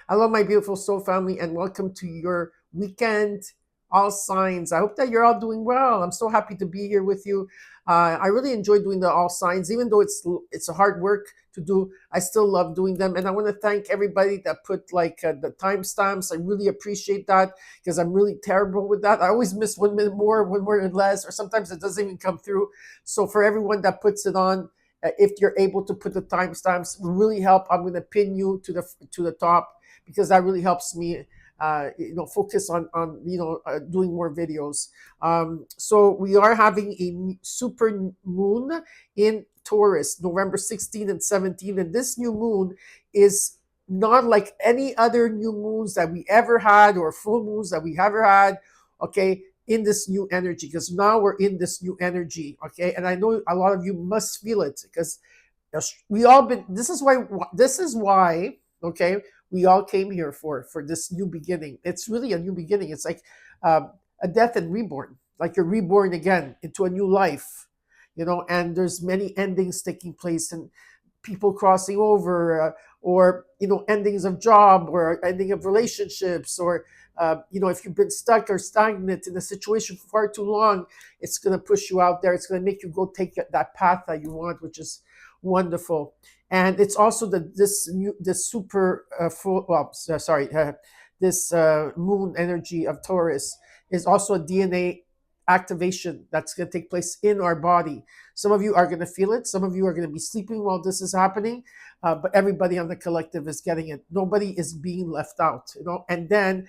Hello, my beautiful soul family, and welcome to your weekend, all signs. I hope that you're all doing well. I'm so happy to be here with you. I really enjoy doing the all signs, even though it's a hard work to do. I still love doing them, and I want to thank everybody that put the timestamps. I really appreciate that because I'm really terrible with that. I always miss 1 minute more, 1 minute less, or sometimes it doesn't even come through. So for everyone that puts it on, if you're able to put the timestamps, will really help. I'm going to pin you to the top because that really helps me focus on doing more videos. So we are having a super moon in Taurus, November 16 and 17, and this new moon is not like any other new moons that we ever had or full moons that we ever had. Okay, in this new energy, because now we're in this new energy. Okay, and I know a lot of you must feel it because we all been. This is why. Okay, we all came here for this new beginning. It's really a new beginning. It's like a death and reborn, like you're reborn again into a new life, and there's many endings taking place and people crossing over, or endings of job or ending of relationships, or if you've been stuck or stagnant in a situation for far too long, it's going to push you out there. It's going to make you go take that path that you want, which is wonderful. And it's also this super full well sorry this moon energy of Taurus is also a DNA activation that's going to take place in our body. Some of you are going to feel it. Some of you are going to be sleeping while this is happening, but everybody on the collective is getting it. Nobody is being left out, And then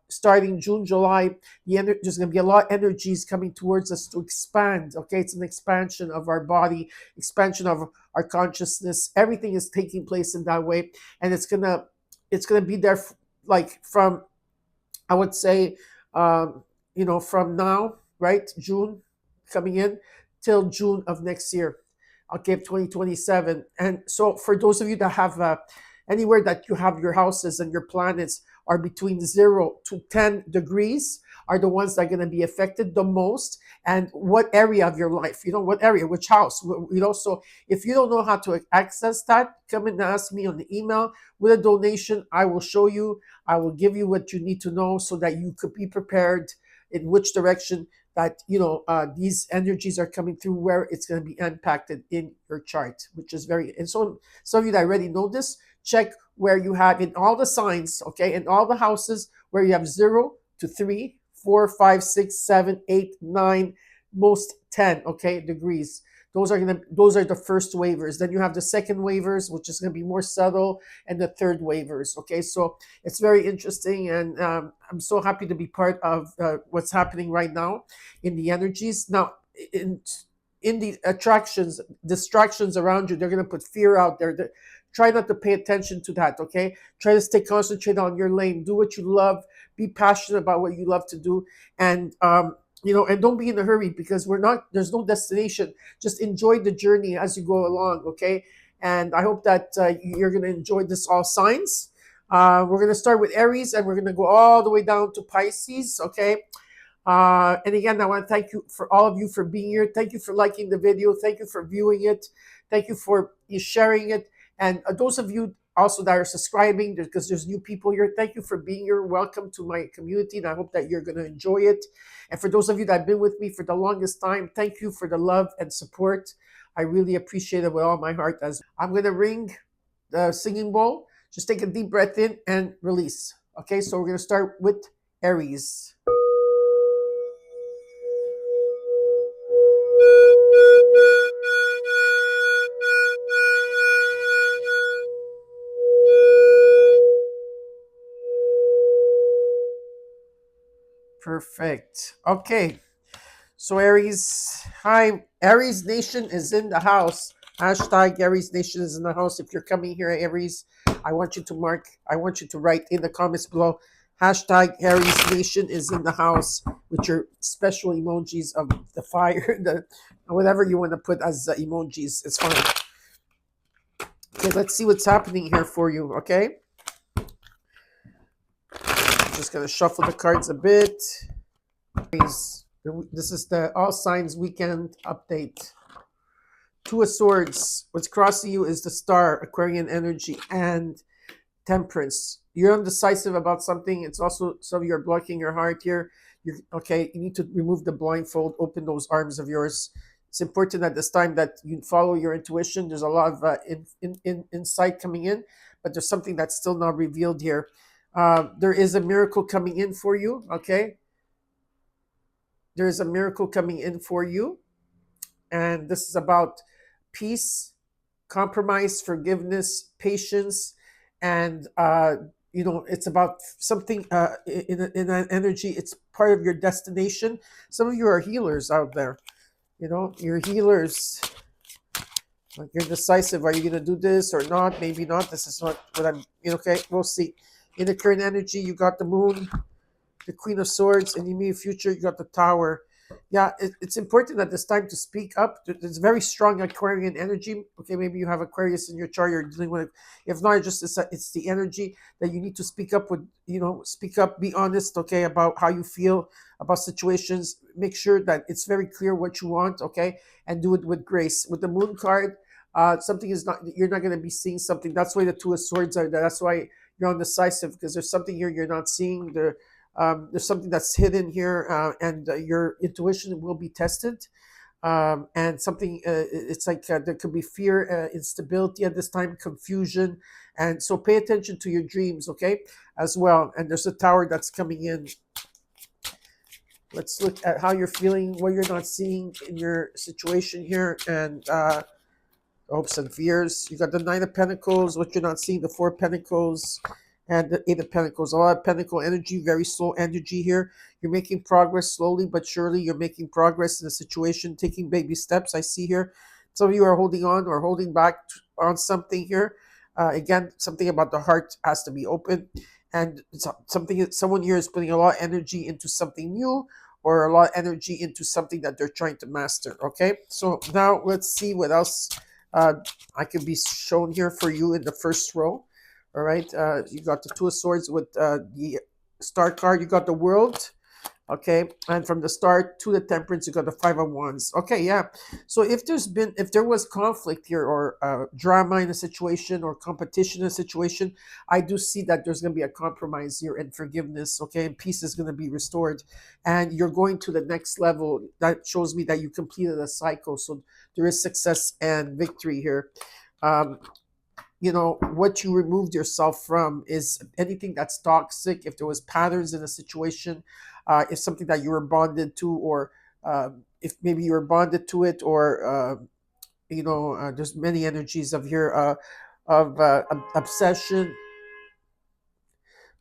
starting June, July, there's going to be a lot of energies coming towards us to expand. Okay, it's an expansion of our body, expansion of our consciousness. Everything is taking place in that way, and it's gonna be there like from, I would say, from now, right, June coming in till June of next year, okay, 2027. And so for those of you that have anywhere that you have your houses and your planets are between 0 to 10 degrees, are the ones that are going to be affected the most. And what area of your life, what area, which house, so if you don't know how to access that, come and ask me on the email with a donation. I will show you. I will give you what you need to know so that you could be prepared in which direction that these energies are coming through, where it's going to be impacted in your chart, which is very. And so some of you that already know this, check where you have in all the signs, okay, in all the houses where you have 0 to 3, 4, 5, 6, 7, 8, 9, most 10, okay, degrees. Those are the first waivers. Then you have the second waivers, which is going to be more subtle, and the third waivers. Okay, so it's very interesting, and I'm so happy to be part of what's happening right now in the energies. Now, in the distractions around you, they're going to put fear out there. Try not to pay attention to that. Okay, try to stay concentrated on your lane. Do what you love. Be passionate about what you love to do, and and don't be in a hurry because there's no destination. Just enjoy the journey as you go along, okay? And I hope that you're going to enjoy this all signs. We're going to start with Aries and we're going to go all the way down to Pisces, okay? And again, I want to thank you for all of you for being here. Thank you for liking the video. Thank you for viewing it. Thank you for sharing it. And those of you also that are subscribing, because there's new people here, thank you for being here. Welcome to my community, and I hope that you're going to enjoy it. And for those of you that have been with me for the longest time, thank you for the love and support. I really appreciate it with all my heart. As I'm going to ring the singing bowl, just take a deep breath in and release. Okay, so we're going to start with Aries. Perfect. Okay. So Aries, hi. Aries Nation is in the house. Hashtag Aries Nation is in the house. If you're coming here, Aries, I want you to write in the comments below. Hashtag Aries Nation is in the house with your special emojis of the fire, whatever you want to put as emojis. It's fine. Okay, let's see what's happening here for you, okay? Just going to shuffle the cards a bit. This is the All Signs Weekend Update. Two of Swords. What's crossing you is the Star, Aquarian energy, and Temperance. You're undecisive about something. It's also so you're blocking your heart here. You okay? You need to remove the blindfold, open those arms of yours. It's important at this time that you follow your intuition. There's a lot of insight coming in, but there's something that's still not revealed here. There is a miracle coming in for you. Okay, there is a miracle coming in for you, and this is about peace, compromise, forgiveness, patience, and it's about something in an energy. It's part of your destination. Some of you are healers out there. You're healers. Like you're decisive. Are you going to do this or not? Maybe not. This is not what I'm. Okay, we'll see. In the current energy, you got the moon, the Queen of Swords, and in the immediate future, you got the Tower. Yeah, it's important at this time to speak up. There's very strong Aquarian energy. Okay, maybe you have Aquarius in your chart. You're dealing with. If not, it's the energy that you need to speak up with. Speak up. Be honest. Okay, about how you feel about situations. Make sure that it's very clear what you want. Okay, and do it with grace. With the Moon card, something is not. You're not going to be seeing something. That's why the Two of Swords are there. That's why you're undecisive because there's something here you're not seeing. There's something that's hidden here, and your intuition will be tested. And something, it's like there could be fear, instability at this time, confusion. And so pay attention to your dreams, okay, as well. And there's a tower that's coming in. Let's look at how you're feeling, what you're not seeing in your situation here, and hopes and fears. You got the Nine of Pentacles, what you're not seeing, the Four of Pentacles, and the Eight of Pentacles. A lot of Pentacle energy, very slow energy here. You're making progress slowly but surely. You're making progress in the situation, taking baby steps. I see here. Some of you are holding on or holding back on something here. Again, something about the heart has to be open, and someone here is putting a lot of energy into something new, or a lot of energy into something that they're trying to master. Okay, so now let's see what else I could be shown here for you in the first row. All right, you got the Two of Swords with the Star card. You got the World. Okay, and from the start to the Temperance, you got the Five of Wands. Okay, yeah. So if there was conflict here, or drama in a situation, or competition in a situation, I do see that there's going to be a compromise here and forgiveness. Okay, and peace is going to be restored, and you're going to the next level. That shows me that you completed a cycle. So there is success and victory here. Um, what you removed yourself from is anything that's toxic. If there was patterns in a situation, if something that you were bonded to, or if maybe you were bonded to it, or there's many energies of here of obsession.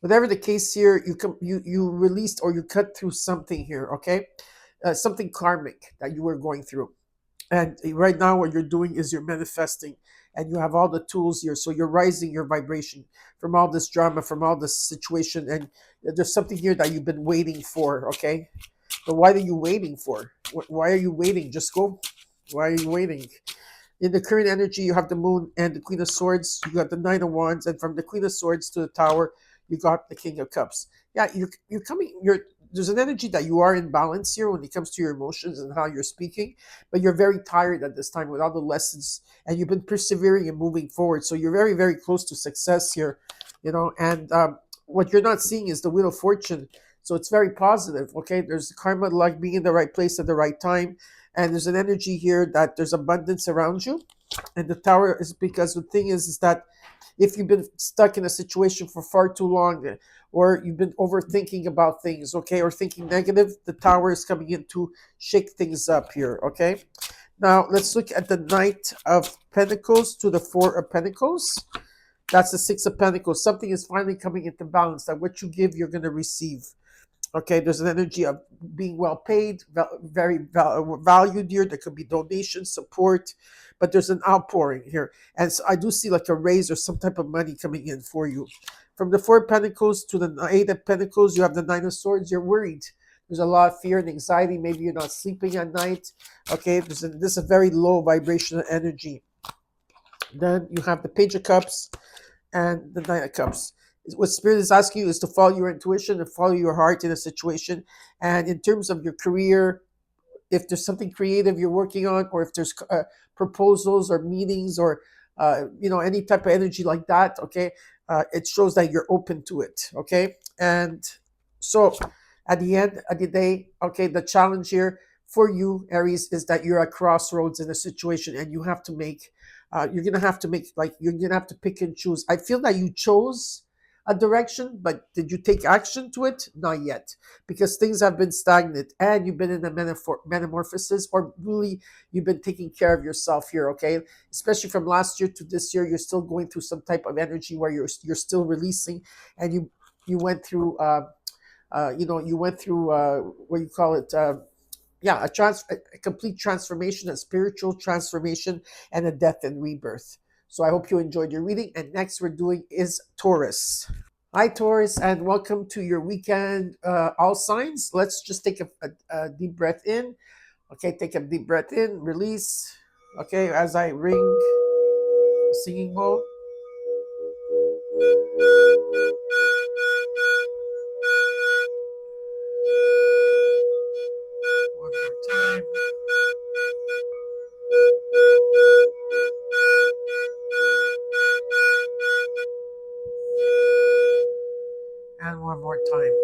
Whatever the case here, you released, or you cut through something here. Okay, something karmic that you were going through. And right now, what you're doing is you're manifesting, and you have all the tools here. So you're rising your vibration from all this drama, from all this situation. And there's something here that you've been waiting for. Okay. But what are you waiting for? Why are you waiting? Just go. Why are you waiting? In the current energy, you have the Moon and the Queen of Swords. You got the Nine of Wands, and from the Queen of Swords to the Tower, you got the King of Cups. Yeah, you're coming. There's an energy that you are in balance here when it comes to your emotions and how you're speaking, but you're very tired at this time with all the lessons, and you've been persevering and moving forward. So you're very, very close to success here, And what you're not seeing is the Wheel of Fortune. So it's very positive. Okay, there's karma, like being in the right place at the right time, and there's an energy here that there's abundance around you. And the Tower is because the thing is that if you've been stuck in a situation for far too long, or you've been overthinking about things, okay, or thinking negative, the Tower is coming in to shake things up here. Okay, now let's look at the Knight of Pentacles to the Four of Pentacles. That's the Six of Pentacles. Something is finally coming into balance, that what you give, you're going to receive. Okay, there's an energy of being well paid, very valued here. There could be donations, support, but there's an outpouring here. And so I do see like a raise or some type of money coming in for you. From the Four of Pentacles to the Eight of Pentacles, you have the Nine of Swords. You're worried. There's a lot of fear and anxiety. Maybe you're not sleeping at night. Okay, this is a very low vibrational energy. Then you have the Page of Cups and the Knight of Cups. What Spirit is asking you is to follow your intuition and follow your heart in a situation. And in terms of your career, if there's something creative you're working on, or if there's proposals or meetings, or any type of energy like that, okay, it shows that you're open to it. Okay, and so at the end of the day, okay, the challenge here for you, Aries, is that you're at crossroads in a situation, and you have to make. You're gonna have to make, like, you're gonna have to pick and choose. I feel that you chose a direction, but did you take action to it? Not yet, because things have been stagnant, and you've been in a metamorphosis, or really you've been taking care of yourself here. Okay, especially from last year to this year, you're still going through some type of energy where you're still releasing, and you went through. You went through what you call it, yeah, a complete transformation, a spiritual transformation, and a death and rebirth. So I hope you enjoyed your reading. And next we're doing is Taurus. Hi, Taurus, and welcome to your weekend. All signs. Let's just take a deep breath in. Okay, take a deep breath in, release. Okay, as I ring singing bowl. One more time. And one more time.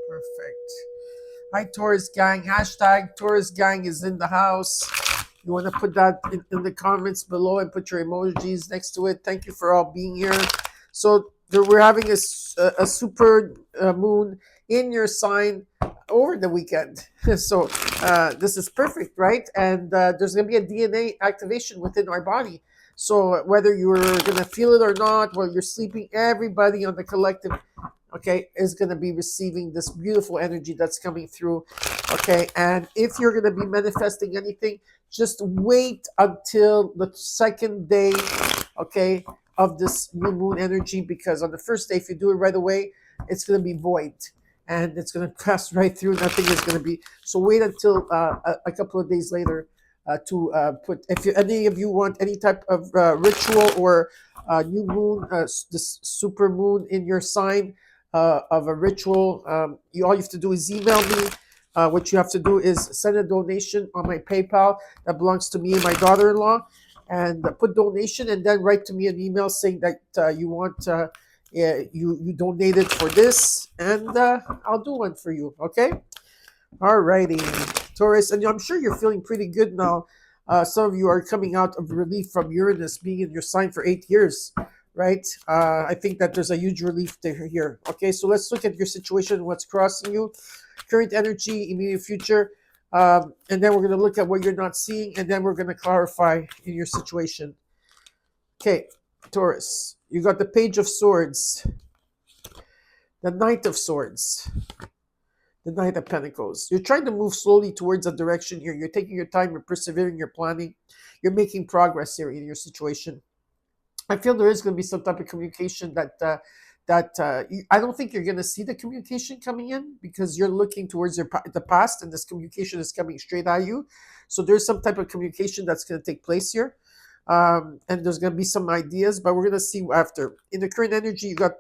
Perfect. Hi, Taurus Gang. Hashtag Taurus Gang is in the house. You want to put that in the comments below and put your emojis next to it. Thank you for all being here. So we're having a super moon in your sign over the weekend. So this is perfect, right? And there's going to be a DNA activation within our body. So whether you're going to feel it or not, while you're sleeping, everybody on the collective, okay, is going to be receiving this beautiful energy that's coming through. Okay, and if you're going to be manifesting anything, just wait until the second day, okay, of this new moon energy, because on the first day, if you do it right away, it's going to be void, and it's going to pass right through. Nothing is going to be. So wait until a couple of days later to put. If any of you want any type of ritual or new moon, this super moon in your sign of a ritual, all you have to do is email me. What you have to do is send a donation on my PayPal that belongs to me and my daughter-in-law, and put donation, and then write to me an email saying that you want you donated for this, and I'll do one for you. Okay. All righty, Taurus, and I'm sure you're feeling pretty good now. Some of you are coming out of relief from Uranus being in your sign for 8 years, right? I think that there's a huge relief there here. Okay, so let's look at your situation, what's crossing you, current energy, immediate future, and then we're going to look at what you're not seeing, and then we're going to clarify in your situation. Okay, Taurus, you got the Page of Swords, the Knight of Swords, the Knight of Pentacles. You're trying to move slowly towards a direction here. You're taking your time, you're persevering, you're planning, you're making progress here in your situation. I feel there is going to be some type of communication that I don't think you're going to see the communication coming in, because you're looking towards the past, and this communication is coming straight at you. So there's some type of communication that's going to take place here, and there's going to be some ideas, but we're going to see after. In the current energy, you got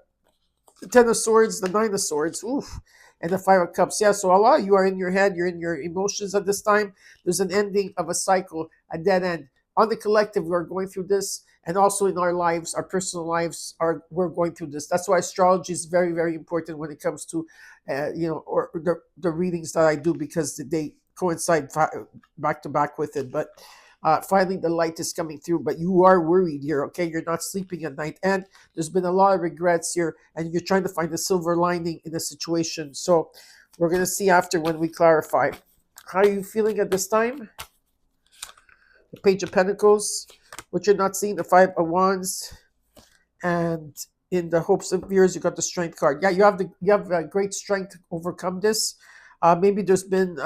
the Ten of Swords, the Nine of Swords, oof, and the Five of Cups. Yeah, so a lot of you are in your head, you're in your emotions at this time. There's an ending of a cycle, a dead end. On the collective, we're going through this, and also in our lives, our personal lives, we're going through this. That's why astrology is very, very important when it comes to, or the readings that I do, because they coincide back to back with it. But finally, the light is coming through, but you are worried here. Okay, you're not sleeping at night, and there's been a lot of regrets here, and you're trying to find a silver lining in the situation. So we're going to see after when we clarify. How are you feeling at this time? The Page of Pentacles, what you're not seeing, the Five of Wands, and in the Hopes and Fears, you got the Strength card. Yeah, you have great strength to overcome this. Maybe there's been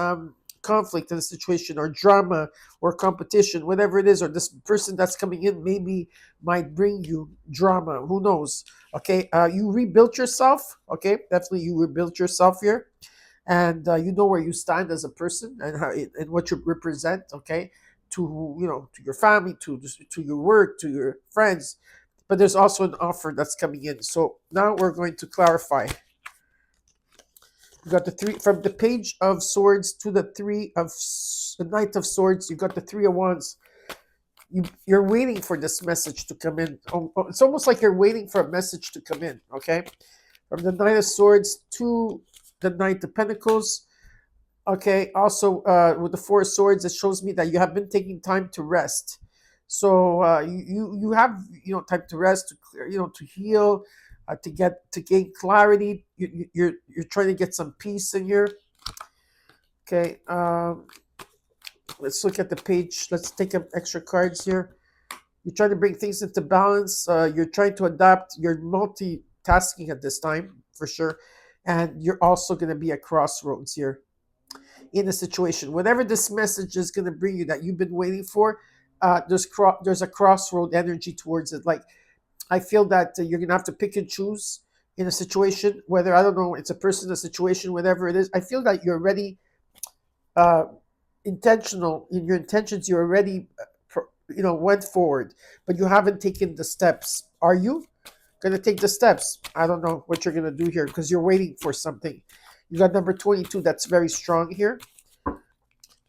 conflict in the situation, or drama, or competition, whatever it is, or this person that's coming in maybe might bring you drama. Who knows? Okay, you rebuilt yourself. Okay, definitely you rebuilt yourself here, and you know where you stand as a person, and and what you represent. Okay, to your family, to your work, to your friends. But there's also an offer that's coming in. So now we're going to clarify. You got the three from the Page of Swords to the Knight of Swords. You got the Three of Wands. You're waiting for this message to come in. It's almost like you're waiting for a message to come in. Okay, from the Knight of Swords to the Knight of Pentacles. Okay, also with the Four of Swords, it shows me that you have been taking time to rest. So you have time to rest, to clear, to heal, to gain clarity. You're trying to get some peace in here. Okay, let's look at the page. Let's take up extra cards here. You're trying to bring things into balance. You're trying to adapt. You're multitasking at this time for sure, and you're also going to be at crossroads here in a situation. Whatever this message is going to bring you that you've been waiting for, there's a crossroad energy towards it. Like I feel that you're going to have to pick and choose in a situation. Whether I don't know, it's a person, a situation, whatever it is. I feel that you're already uh, intentional in your intentions. You already went forward, but you haven't taken the steps. Are you going to take the steps? I don't know what you're going to do here because you're waiting for something. You got number 22. That's very strong here.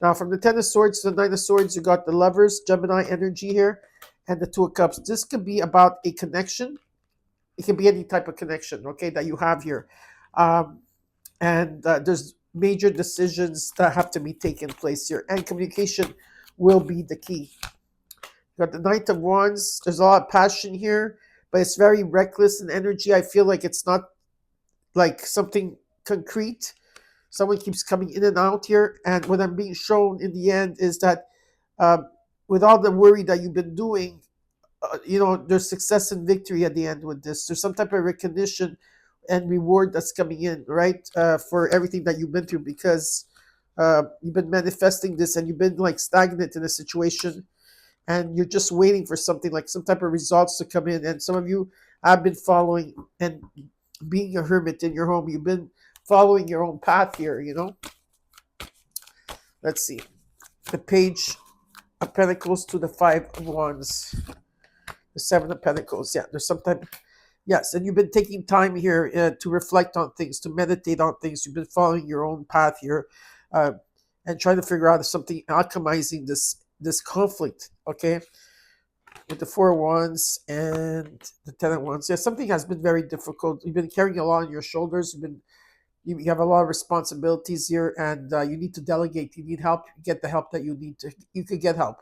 Now, from the Ten of Swords to the Nine of Swords, you got the Lovers, Gemini energy here, and the Two of Cups. This could be about a connection. It can be any type of connection, okay, that you have here. And there's major decisions that have to be taken place here. And communication will be the key. You got the Knight of Wands. There's a lot of passion here, but it's very reckless in energy. I feel like it's not like something concrete. Someone keeps coming in and out here, and what I'm being shown in the end is that with all the worry that you've been doing, there's success and victory at the end with this. There's some type of recognition and reward that's coming in, right, for everything that you've been through, because you've been manifesting this and you've been like stagnant in a situation, and you're just waiting for something like some type of results to come in. And some of you have been following and being a hermit in your home. You've been following your own path here, Let's see. The Page of Pentacles to the Five of Wands. The Seven of Pentacles. Yeah, there's some type. Yes, and you've been taking time here to reflect on things, to meditate on things. You've been following your own path here and trying to figure out if something alchemizing this conflict, okay? With the Four of Wands and the Ten of Wands. Yeah, something has been very difficult. You've been carrying a lot on your shoulders. You have a lot of responsibilities here, and you need to delegate. You need help. Get the help that you need to. You could get help,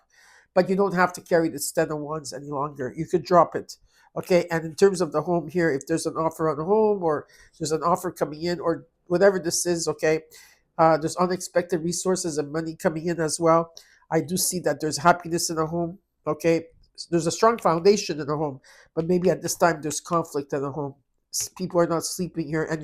but you don't have to carry this Ten of Wands any longer. You could drop it, okay? And in terms of the home here, if there's an offer on the home, or there's an offer coming in, or whatever this is, okay, there's unexpected resources and money coming in as well. I do see that there's happiness in the home, okay? There's a strong foundation in the home, but maybe at this time there's conflict in the home. People are not sleeping here, and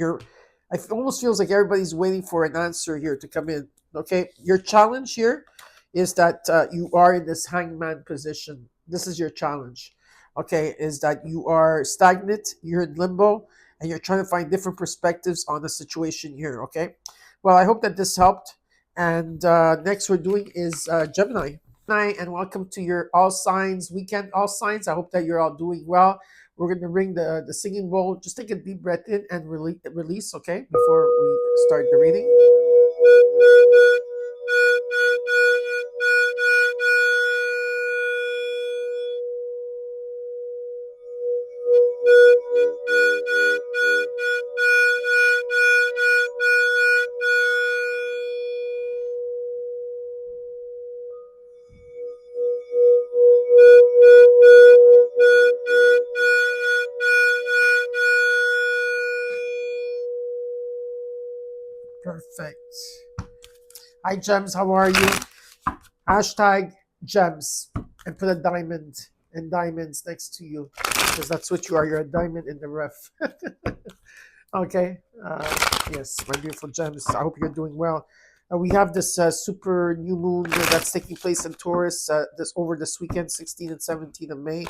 it almost feels like everybody's waiting for an answer here to come in. Okay, your challenge here is that you are in this hangman position. This is your challenge. Okay, is that you are stagnant, you're in limbo, and you're trying to find different perspectives on the situation here. Okay, well, I hope that this helped. And next we're doing is Gemini. Hi, and welcome to your All Signs weekend. All Signs. I hope that you're all doing well. We're going to ring the singing bowl. Just take a deep breath in and release, okay, before we start the reading. Perfect. Hi, Gems. How are you? Hashtag Gems and put a diamond and diamonds next to you, because that's what you are. You're a diamond in the rough. Okay. Yes, my beautiful Gems. I hope you're doing well. We have this super new moon that's taking place in Taurus this weekend, 16 and 17 of May.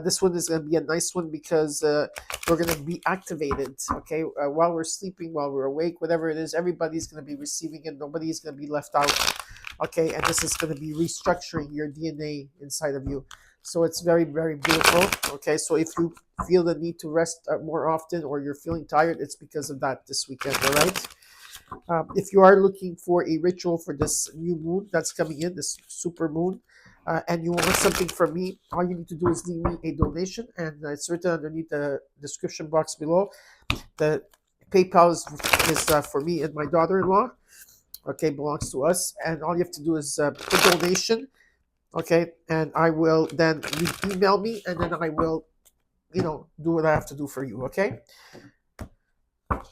This one is going to be a nice one because we're going to be activated, okay? While we're sleeping, while we're awake, whatever it is, everybody's going to be receiving it. Nobody's going to be left out, okay? And this is going to be restructuring your DNA inside of you. So it's very, very beautiful, okay? So if you feel the need to rest more often, or you're feeling tired, it's because of that this weekend, all right? If you are looking for a ritual for this new moon that's coming in, this super moon, and you want something from me, all you need to do is leave me a donation, and it's written underneath the description box below. The PayPal is for me and my daughter-in-law. Okay, belongs to us, and all you have to do is put donation. Okay, and I will then you email me, and then I will, do what I have to do for you. Okay.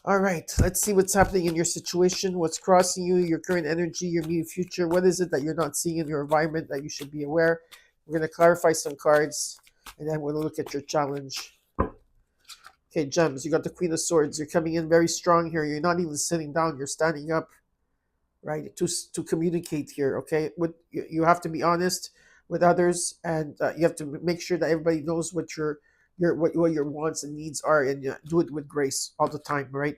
All right, let's see what's happening in your situation, what's crossing you, your current energy, your immediate future. What is it that you're not seeing in your environment that you should be aware? We're going to clarify some cards, and then we'll look at your challenge. Okay, Gems, you got the Queen of Swords. You're coming in very strong here. You're not even sitting down, you're standing up, right, to communicate here, okay? You have to be honest with others, and you have to make sure that everybody knows what your wants and needs are, and do it with grace all the time, right?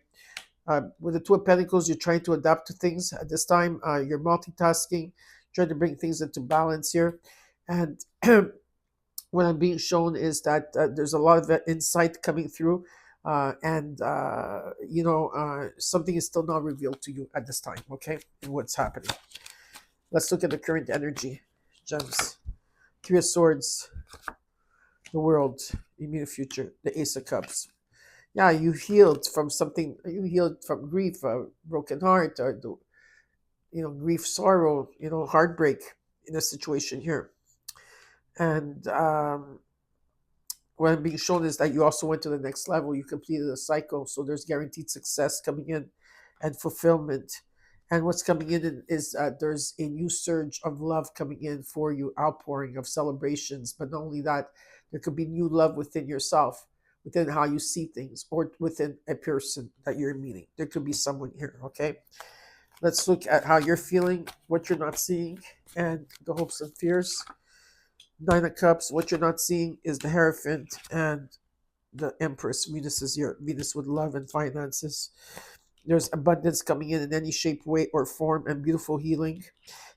With the Two of Pentacles, you're trying to adapt to things at this time. You're multitasking, trying to bring things into balance here. And what I'm being shown is that there's a lot of insight coming through. Something is still not revealed to you at this time, okay? And what's happening. Let's look at the current energy, Gems. Three of Swords, the World, immediate future, the Ace of Cups. Yeah, you healed from something. You healed from grief, a broken heart, or grief, sorrow, heartbreak in a situation here. And what I'm being shown is that you also went to the next level. You completed a cycle, so there's guaranteed success coming in, and fulfillment. And what's coming in is there's a new surge of love coming in for you, outpouring of celebrations. But not only that, there could be new love within yourself, within how you see things, or within a person that you're meeting. There could be someone here, okay? Let's look at how you're feeling, what you're not seeing, and the hopes and fears. Nine of Cups, what you're not seeing is the Hierophant and the Empress. Venus is here. Venus with love and finances. There's abundance coming in any shape, way, or form, and beautiful healing.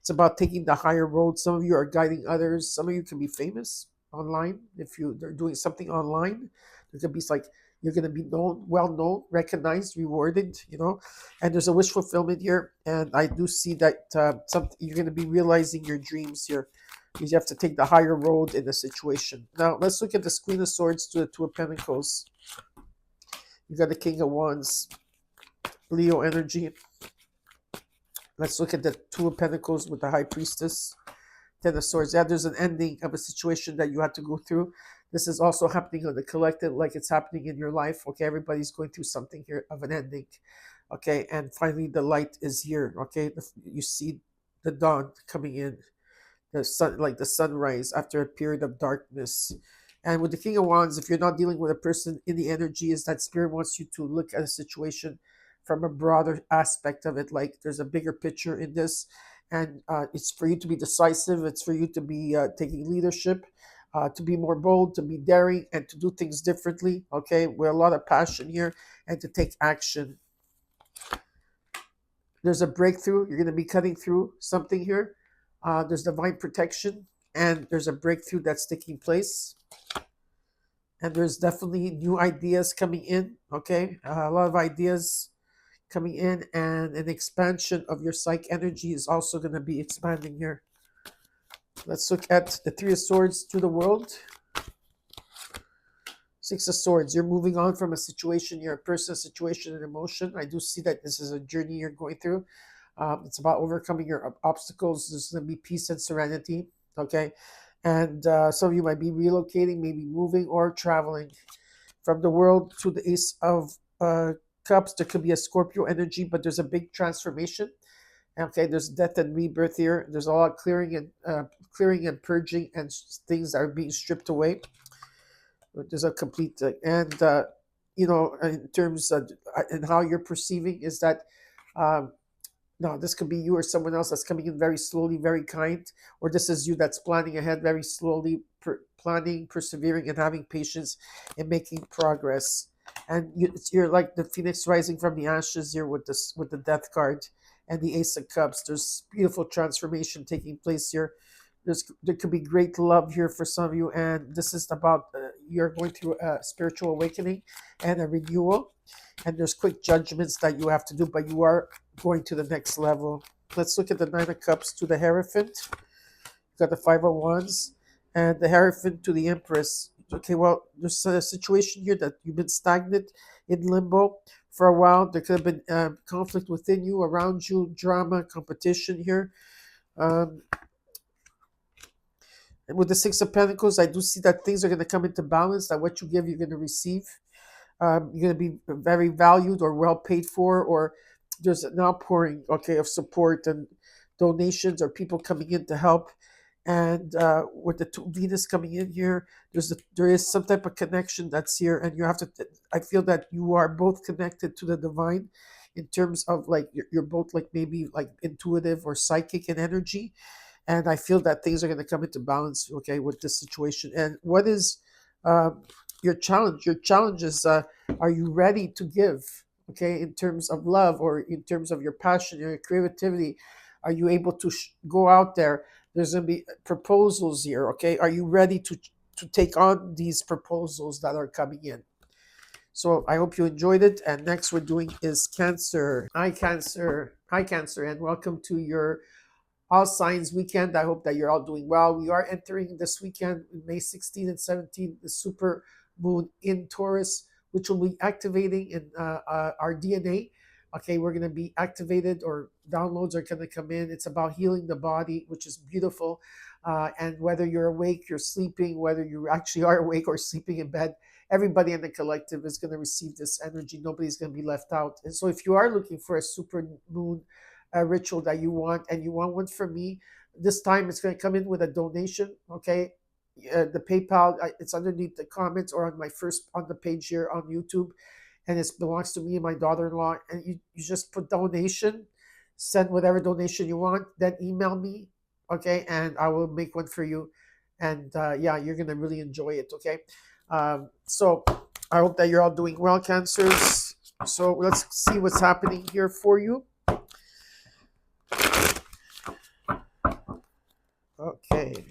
It's about taking the higher road. Some of you are guiding others. Some of you can be famous online. If they're doing something online, there could be like you're going to be known, well known, recognized, rewarded, And there's a wish fulfillment here, and I do see that you're going to be realizing your dreams here. You have to take the higher road in the situation. Now, let's look at the Queen of Swords to the Two of Pentacles. You got the King of Wands, Leo energy. Let's look at the Two of Pentacles with the High Priestess, Ten of Swords. Yeah, there's an ending of a situation that you had to go through. This is also happening on the collective, like it's happening in your life. Okay, everybody's going through something here of an ending. Okay, and finally the light is here. Okay, you see the dawn coming in. The sun, like the sunrise after a period of darkness. And with the King of Wands, if you're not dealing with a person in the energy, is that Spirit wants you to look at a situation from a broader aspect of it. Like there's a bigger picture in this, and it's for you to be decisive. It's for you to be taking leadership, to be more bold, to be daring, and to do things differently. Okay, with a lot of passion here, and to take action. There's a breakthrough. You're going to be cutting through something here. There's divine protection, and there's a breakthrough that's taking place. And there's definitely new ideas coming in, okay? A lot of ideas coming in, and an expansion of your psych energy is also going to be expanding here. Let's look at the Three of Swords to the World. Six of Swords, you're moving on from a situation, you're a person, situation, and emotion. I do see that this is a journey you're going through. It's about overcoming your obstacles. There's going to be peace and serenity, okay? And some of you might be relocating, maybe moving or traveling from the World to the Ace of Cups. There could be a Scorpio energy, but there's a big transformation. Okay, there's death and rebirth here. There's a lot of clearing and purging, and things that are being stripped away. There's a complete in terms of and how you're perceiving is that. No, this could be you or someone else that's coming in very slowly, very kind, or this is you that's planning ahead very slowly, planning, persevering, and having patience and making progress. And you're like the phoenix rising from the ashes here with the Death card and the Ace of Cups. There's beautiful transformation taking place here. There could be great love here for some of you, and this is about you're going through a spiritual awakening and a renewal, and there's quick judgments that you have to do, but you are going to the next level. Let's look at the Nine of Cups to the Hierophant. Got the Five of Wands and the Hierophant to the Empress. Okay, well, there's a situation here that you've been stagnant in limbo for a while. There could have been conflict within you, around you, drama, competition here. Um, and with the Six of Pentacles, I do see that things are going to come into balance, that what you give, you're going to receive. You're going to be very valued or well paid for, or there's an outpouring, okay, of support and donations or people coming in to help. And with the Venus coming in here, there is some type of connection that's here, and you have to. I feel that you are both connected to the divine, in terms of like you're both like maybe like intuitive or psychic in energy, and I feel that things are going to come into balance, okay, with this situation. And what is your challenge? Your challenge is, are you ready to give, okay, in terms of love or in terms of your passion, your creativity? Are you able to go out there? There's going to be proposals here, okay? Are you ready to take on these proposals that are coming in? So I hope you enjoyed it. And next we're doing is Cancer. Hi, Cancer. Hi, Cancer, and welcome to your all Signs weekend. I hope that you're all doing well. We are entering this weekend, May 16th and 17th, the super moon in Taurus, which will be activating in our DNA. Okay, we're going to be activated, or downloads are going to come in. It's about healing the body, which is beautiful. And whether you're awake, you're sleeping, whether you actually are awake or sleeping in bed, everybody in the collective is going to receive this energy. Nobody's going to be left out. And so if you are looking for a super moon ritual that you want, and you want one from me, this time it's going to come in with a donation, okay? The PayPal, it's underneath the comments or on the page here on YouTube, and it belongs to me and my daughter-in-law. And you just put donation, send whatever donation you want, then email me, okay, and I will make one for you. And yeah, you're going to really enjoy it, okay? So I hope that you're all doing well, Cancers. So let's see what's happening here for you. Okay.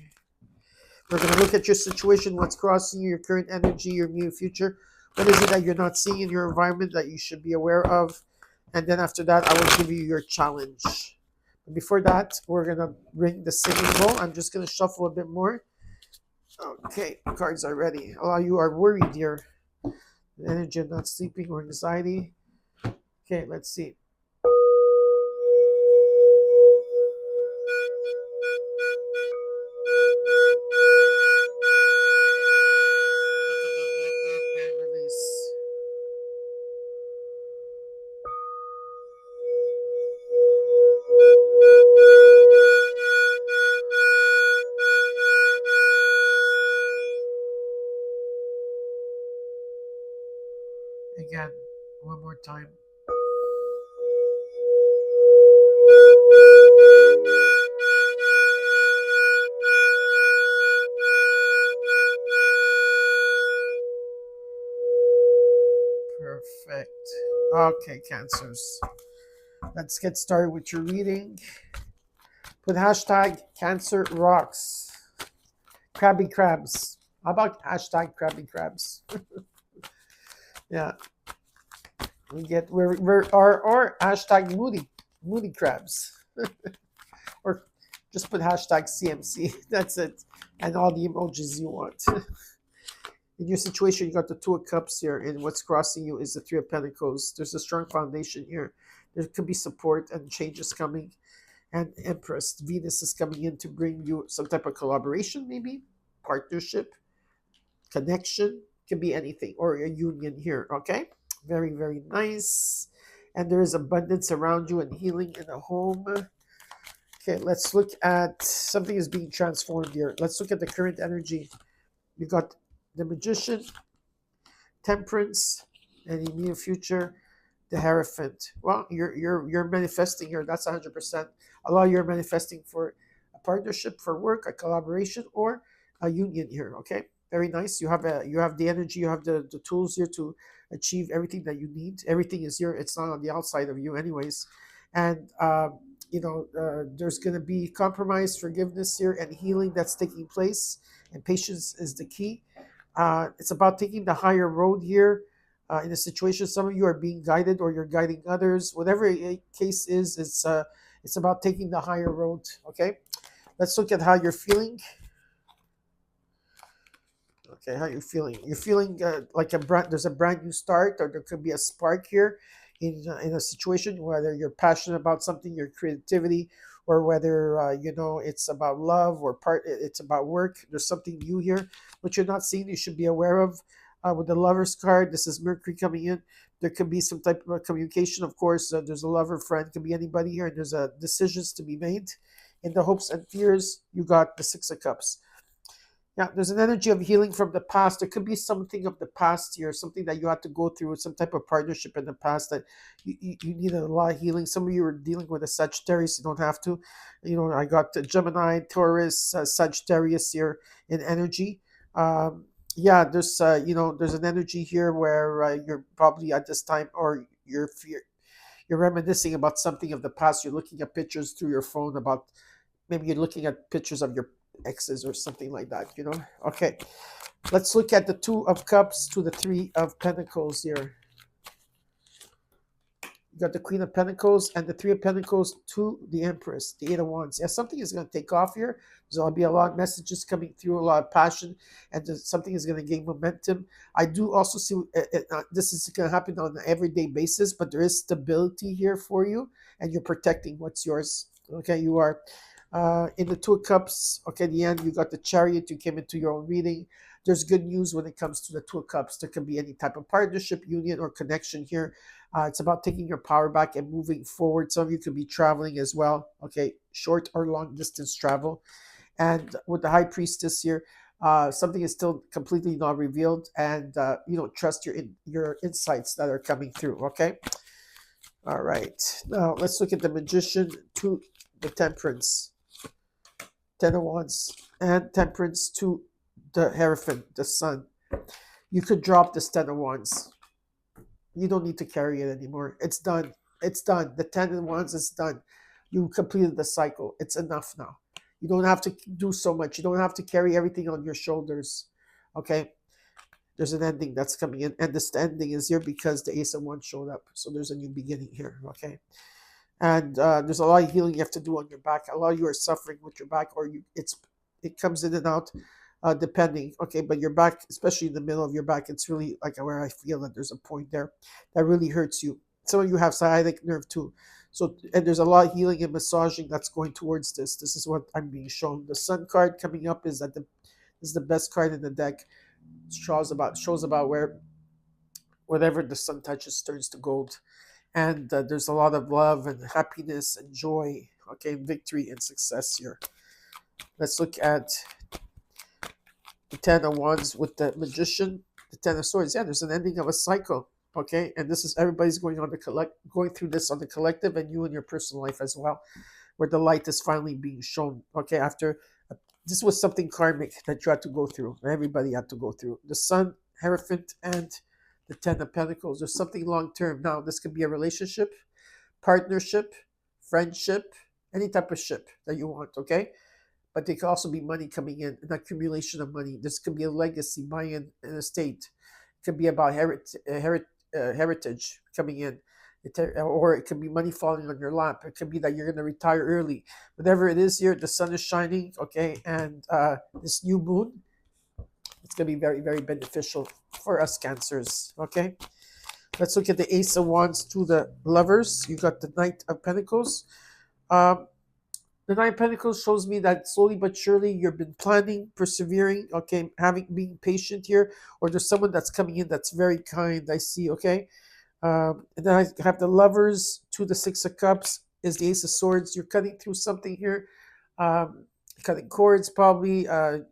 We're going to look at your situation, what's crossing you, your current energy, your near future. What is it that you're not seeing in your environment that you should be aware of? And then after that, I will give you your challenge. But before that, we're going to ring the singing bowl. I'm just going to shuffle a bit more. Okay, cards are ready. A lot of you are worried here. The energy of not sleeping or anxiety. Okay, let's see. Again, one more time. Perfect. Okay, Cancers. Let's get started with your reading. Put hashtag Cancer Rocks. Krabby Crabs. How about hashtag Krabby Crabs? Yeah. Or hashtag Moody Crabs. Or just put hashtag CMC. That's it. And all the emojis you want. In your situation, you got the Two of Cups here, and what's crossing you is the Three of Pentacles. There's a strong foundation here. There could be support and changes coming. And Empress, Venus is coming in to bring you some type of collaboration, maybe partnership, connection, could be anything, or a union here. Okay, very, very nice. And there is abundance around you and healing in a home. Okay, let's look at something is being transformed here. Let's look at the current energy. You got the Magician, Temperance, and in near future, the Hierophant. Well, you're manifesting here. That's 100%. A lot of you're manifesting for a partnership, for work, a collaboration, or a union here. Okay, very nice. You have the energy, you have the tools here to achieve everything that you need. Everything is here. It's not on the outside of you, anyways. And there's going to be compromise, forgiveness here, and healing that's taking place. And patience is the key. It's about taking the higher road here. In a situation, some of you are being guided, or you're guiding others. Whatever a case is, it's about taking the higher road. Okay, let's look at how you're feeling. Okay, how you feeling? You're feeling like there's a brand new start, or there could be a spark here in a situation, whether you're passionate about something, your creativity, or whether it's about love, or it's about work. There's something new here, which you're not seeing. You should be aware of. With the Lover's card, this is Mercury coming in. There could be some type of communication. Of course, there's a lover, friend, could be anybody here, and there's decisions to be made. In the hopes and fears, you got the Six of Cups. Yeah, there's an energy of healing from the past. There could be something of the past here, something that you had to go through, some type of partnership in the past that you needed a lot of healing. Some of you are dealing with a Sagittarius, you don't have to. I got the Gemini, Taurus, Sagittarius here in energy. Yeah, there's an energy here where you're probably at this time, or you're reminiscing about something of the past. You're looking at pictures through your phone about, maybe you're looking at pictures of your exes or something like that. Okay, let's look at the Two of Cups to the Three of Pentacles here. You got the Queen of Pentacles and the Three of Pentacles to the Empress, the Eight of Wands. Yeah, something is going to take off here. There's going to be a lot of messages coming through, a lot of passion, and something is going to gain momentum. I do also see this is going to happen on an everyday basis, but there is stability here for you, and you're protecting what's yours. Okay, you are. In the Two of Cups, okay, at the end, you got the Chariot. You came into your own reading. There's good news when it comes to the Two of Cups. There can be any type of partnership, union, or connection here. It's about taking your power back and moving forward. Some of you could be traveling as well, okay, short or long distance travel. And with the High Priestess here, something is still completely not revealed, and trust your insights that are coming through, okay? All right. Now, let's look at the Magician to the Temperance. Ten of Wands and Temperance to the Hierophant, the Sun. You could drop this Ten of Wands. You don't need to carry it anymore. It's done. It's done. The Ten of Wands is done. You completed the cycle. It's enough now. You don't have to do so much. You don't have to carry everything on your shoulders. Okay? There's an ending that's coming in. And this ending is here because the Ace of Wands showed up. So there's a new beginning here. Okay? And there's a lot of healing you have to do on your back. A lot of you are suffering with your back, or it comes in and out, depending. Okay, but your back, especially in the middle of your back, it's really like where I feel that there's a point there that really hurts you. Some of you have sciatic nerve too. So, and there's a lot of healing and massaging that's going towards this. This is what I'm being shown. The Sun card coming up is the best card in the deck. It shows about where whatever the sun touches turns to gold. And there's a lot of love and happiness and joy, okay, victory and success here. Let's look at the Ten of Wands with the Magician, the Ten of Swords. Yeah, there's an ending of a cycle, okay, and this is everybody's going through this on the collective, and you in your personal life as well, where the light is finally being shown. Okay, after this was something karmic that you had to go through. Everybody had to go through. The Sun, Hierophant, and the Ten of Pentacles. There's something long term. Now, this could be a relationship, partnership, friendship, any type of ship that you want, okay? But there could also be money coming in, an accumulation of money. This could be a legacy, buying an estate. It could be about heritage coming in. Or it could be money falling on your lap. It could be that you're going to retire early. Whatever it is here, the sun is shining, okay? And this new moon, it's going to be very, very beneficial for us Cancers, okay? Let's look at the Ace of Wands to the Lovers. You got the Knight of Pentacles. The Knight of Pentacles shows me that slowly but surely you've been planning, persevering, okay, being patient here, or there's someone that's coming in that's very kind, I see, okay? And then I have the Lovers to the Six of Cups is the Ace of Swords. You're cutting through something here. Cutting cords probably.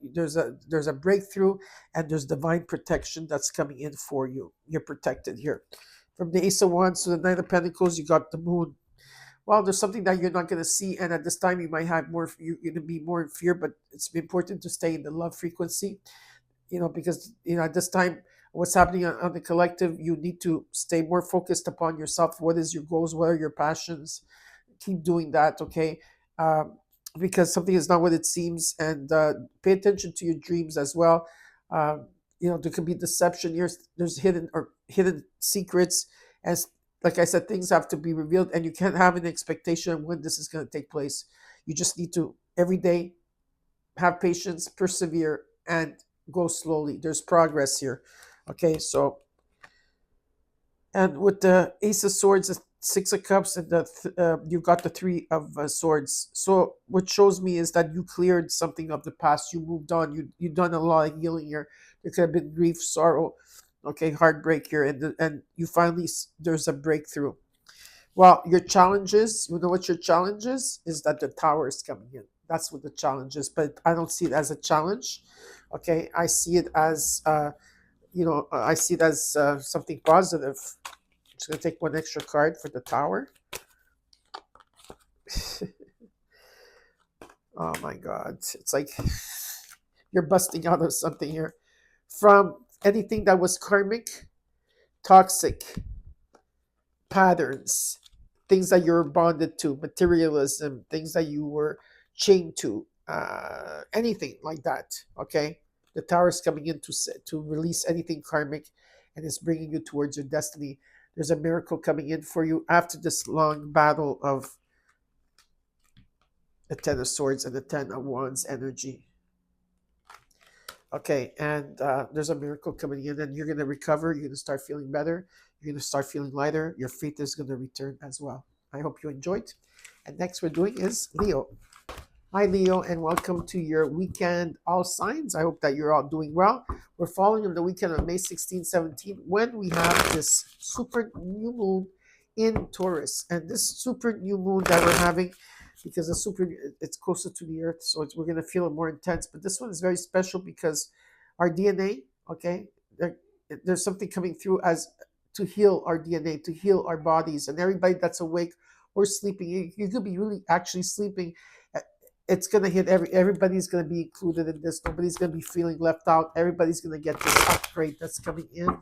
There's a breakthrough, and there's divine protection that's coming in for you. You're protected here. From the Ace of Wands to the Knight of Pentacles, you got the Moon. Well, there's something that you're not going to see, and at this time you might have you're going to be more in fear, but it's important to stay in the love frequency, because at this time what's happening on the collective, you need to stay more focused upon yourself. What is your goals? What are your passions? keep doing that, okay? Um, because something is not what it seems, and pay attention to your dreams as well. Um, there could be deception. There's hidden secrets, as like I said, things have to be revealed, and you can't have an expectation of when this is going to take place. You just need to every day have patience, persevere, and go slowly. There's progress here. Okay, so and with the Ace of Swords, the Six of Cups, and you've got the Three of Swords. So what shows me is that you cleared something of the past. You moved on. You done a lot of healing here. There could have been grief, sorrow, okay, heartbreak here, and you finally there's a breakthrough. Well, your challenges, you know what your challenge is that the tower is coming in. That's what the challenge is. But I don't see it as a challenge. Okay, I see it as I see it as something positive. I'm just gonna take one extra card for the tower. Oh my God, it's like you're busting out of something here from anything that was karmic, toxic patterns, things that you're bonded to, materialism, things that you were chained to, anything like that. Okay, the tower is coming in to release anything karmic, and it's bringing you towards your destiny. There's a miracle coming in for you after this long battle of the Ten of Swords and the Ten of Wands energy. Okay, and there's a miracle coming in, and you're going to recover. You're going to start feeling better. You're going to start feeling lighter. Your faith is going to return as well. I hope you enjoyed. And next we're doing is Leo. Hi, Leo, and welcome to your weekend, all signs. I hope that you're all doing well. We're following on the weekend of May 16, 17, when we have this super new moon in Taurus. And this super new moon that we're having, because it's closer to the earth, so we're going to feel it more intense. But this one is very special because our DNA, okay, there's something coming through as to heal our DNA, to heal our bodies. And everybody that's awake or sleeping, you could be really actually sleeping. It's going to hit everybody's going to be included in this. Nobody's going to be feeling left out. Everybody's going to get this upgrade that's coming in.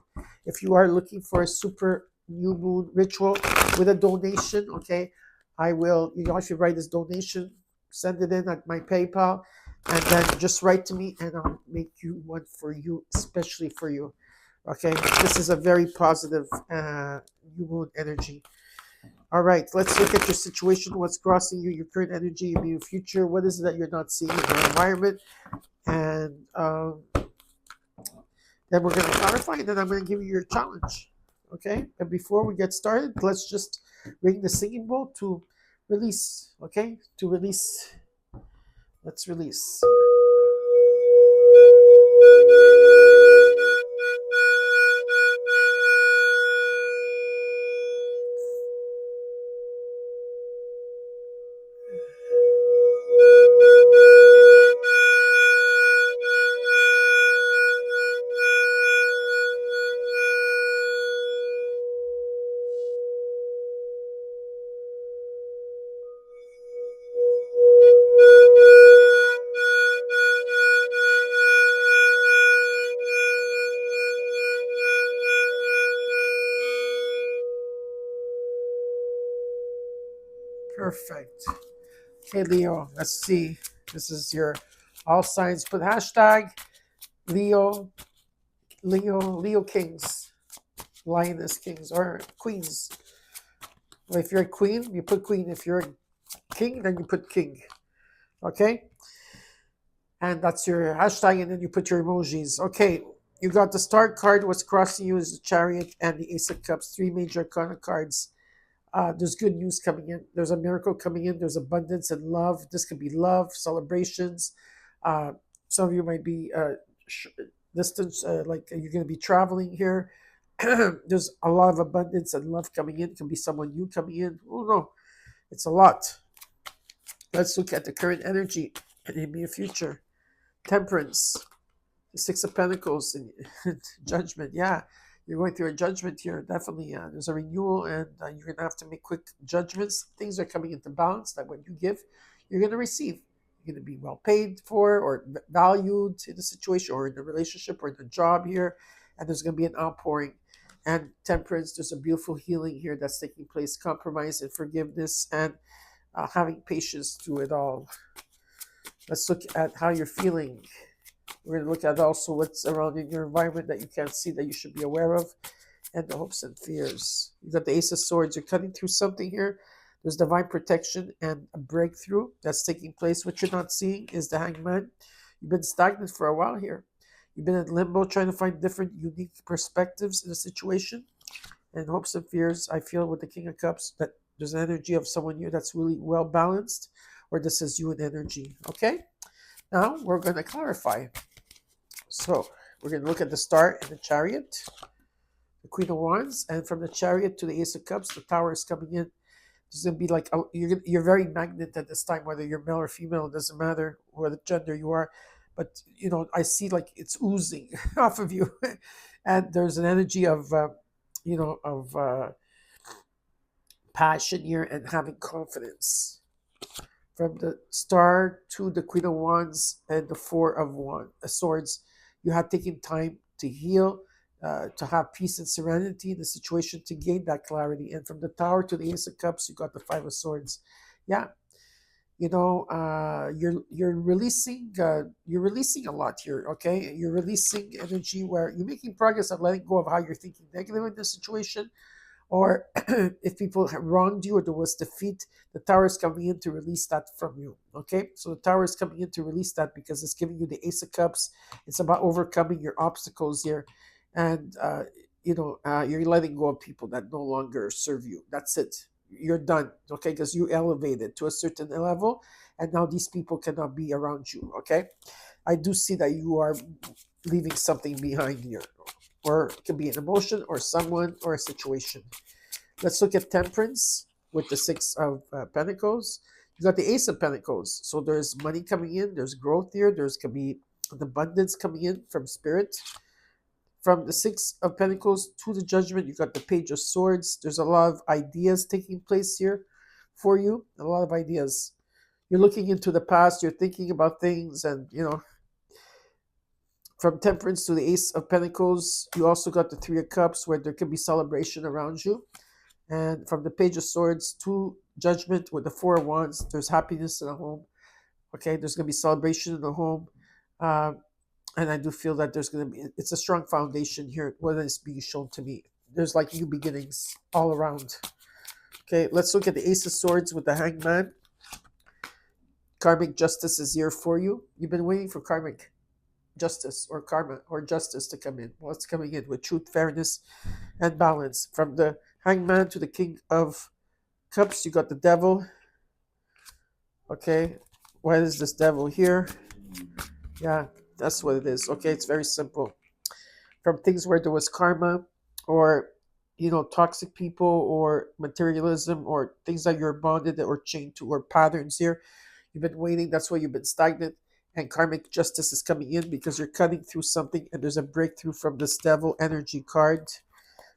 If you are looking for a super new moon ritual with a donation, okay, I will, if you write this donation, send it in at my PayPal, and then just write to me, and I'll make you one for you, especially for you. Okay, this is a very positive new moon energy. All right, let's look at your situation, what's crossing you, your current energy, your immediate future. What is it that you're not seeing in your environment? And then we're going to clarify, and then I'm going to give you your challenge. Okay, and before we get started, let's just ring the singing bowl to release. Okay, to release. Let's release. Perfect. Okay, Leo, let's see. This is your all signs. Put hashtag Leo, Leo Kings, Lioness Kings, or Queens. Well, if you're a queen, you put queen. If you're a king, then you put king. Okay? And that's your hashtag, and then you put your emojis. Okay, you got the start card. What's crossing you is the Chariot and the Ace of Cups, three major arcana cards. There's good news coming in. There's a miracle coming in. There's abundance and love. This could be love, celebrations. Some of you might be distance, like you're going to be traveling here. There's a lot of abundance and love coming in. It can be someone new coming in. Oh no, it's a lot. Let's look at the current energy and the immediate future. Temperance, the Six of Pentacles, and Judgment. Yeah, you're going through a judgment here. Definitely, there's a renewal, and you're going to have to make quick judgments. Things are coming into balance. That what you give, you're going to receive. You're going to be well paid for or valued in the situation or in the relationship or in the job here, and there's going to be an outpouring. and temperance. There's a beautiful healing here that's taking place, compromise and forgiveness, and having patience through it all. Let's look at how you're feeling. We're going to look at also what's around in your environment that you can't see that you should be aware of, and the hopes and fears. You got the Ace of Swords. You're cutting through something here. There's divine protection and a breakthrough that's taking place. What you're not seeing is the Hangman. You've been stagnant for a while here. You've been in limbo trying to find different, unique perspectives in a situation. And hopes and fears, I feel with the King of Cups that there's an energy of someone here that's really well balanced, or this is you in energy. Okay? Now we're going to clarify. So we're going to look at the Star and the Chariot, the Queen of Wands, and from the Chariot to the Ace of Cups, the Tower is coming in. There's going to be like, you're very magnet at this time, whether you're male or female, it doesn't matter what gender you are. But, I see like it's oozing off of you. And there's an energy of, passion here and having confidence. From the Star to the Queen of Wands and the Four of Swords, you have taken time to heal, to have peace and serenity in the situation, to gain that clarity. And from the Tower to the Ace of Cups, you got the Five of Swords. Yeah, you're releasing a lot here. Okay, you're releasing energy where you're making progress of letting go of how you're thinking negative in this situation, or if people have wronged you or there was defeat, the Tower is coming in to release that from you. Okay, so the Tower is coming in to release that because it's giving you the Ace of Cups. It's about overcoming your obstacles here, and you're letting go of people that no longer serve you. That's it. You're done. Okay, because you elevated to a certain level, and now these people cannot be around you. Okay, I do see that you are leaving something behind here, or it could be an emotion or someone or a situation. Let's look at temperance with the Six of Pentacles. You got the Ace of Pentacles. So there's money coming in. There's growth here. There's going to be an abundance coming in from spirit. From the Six of Pentacles to the Judgment, you got the Page of Swords. There's a lot of ideas taking place here for you. A lot of ideas. You're looking into the past. You're thinking about things, and from Temperance to the Ace of Pentacles, you also got the Three of Cups, where there can be celebration around you. And from the Page of Swords to Judgment with the Four of Wands, there's happiness in the home. Okay, there's going to be celebration in the home. And I do feel that there's going to be, it's a strong foundation here, what is being shown to me. There's like new beginnings all around. Okay, let's look at the Ace of Swords with the Hangman. Karmic justice is here for you. You've been waiting for karmic justice or karma or justice to come in. Well, it's coming in with truth, fairness, and balance. From the Hangman to the King of Cups, you got the Devil. Okay, why is this Devil here? Yeah, that's what it is. Okay, it's very simple. From things where there was karma, or toxic people, or materialism, or things that you're bonded or chained to, or patterns here. You've been waiting. That's why you've been stagnant. And karmic justice is coming in because you're cutting through something, and there's a breakthrough from this Devil energy card.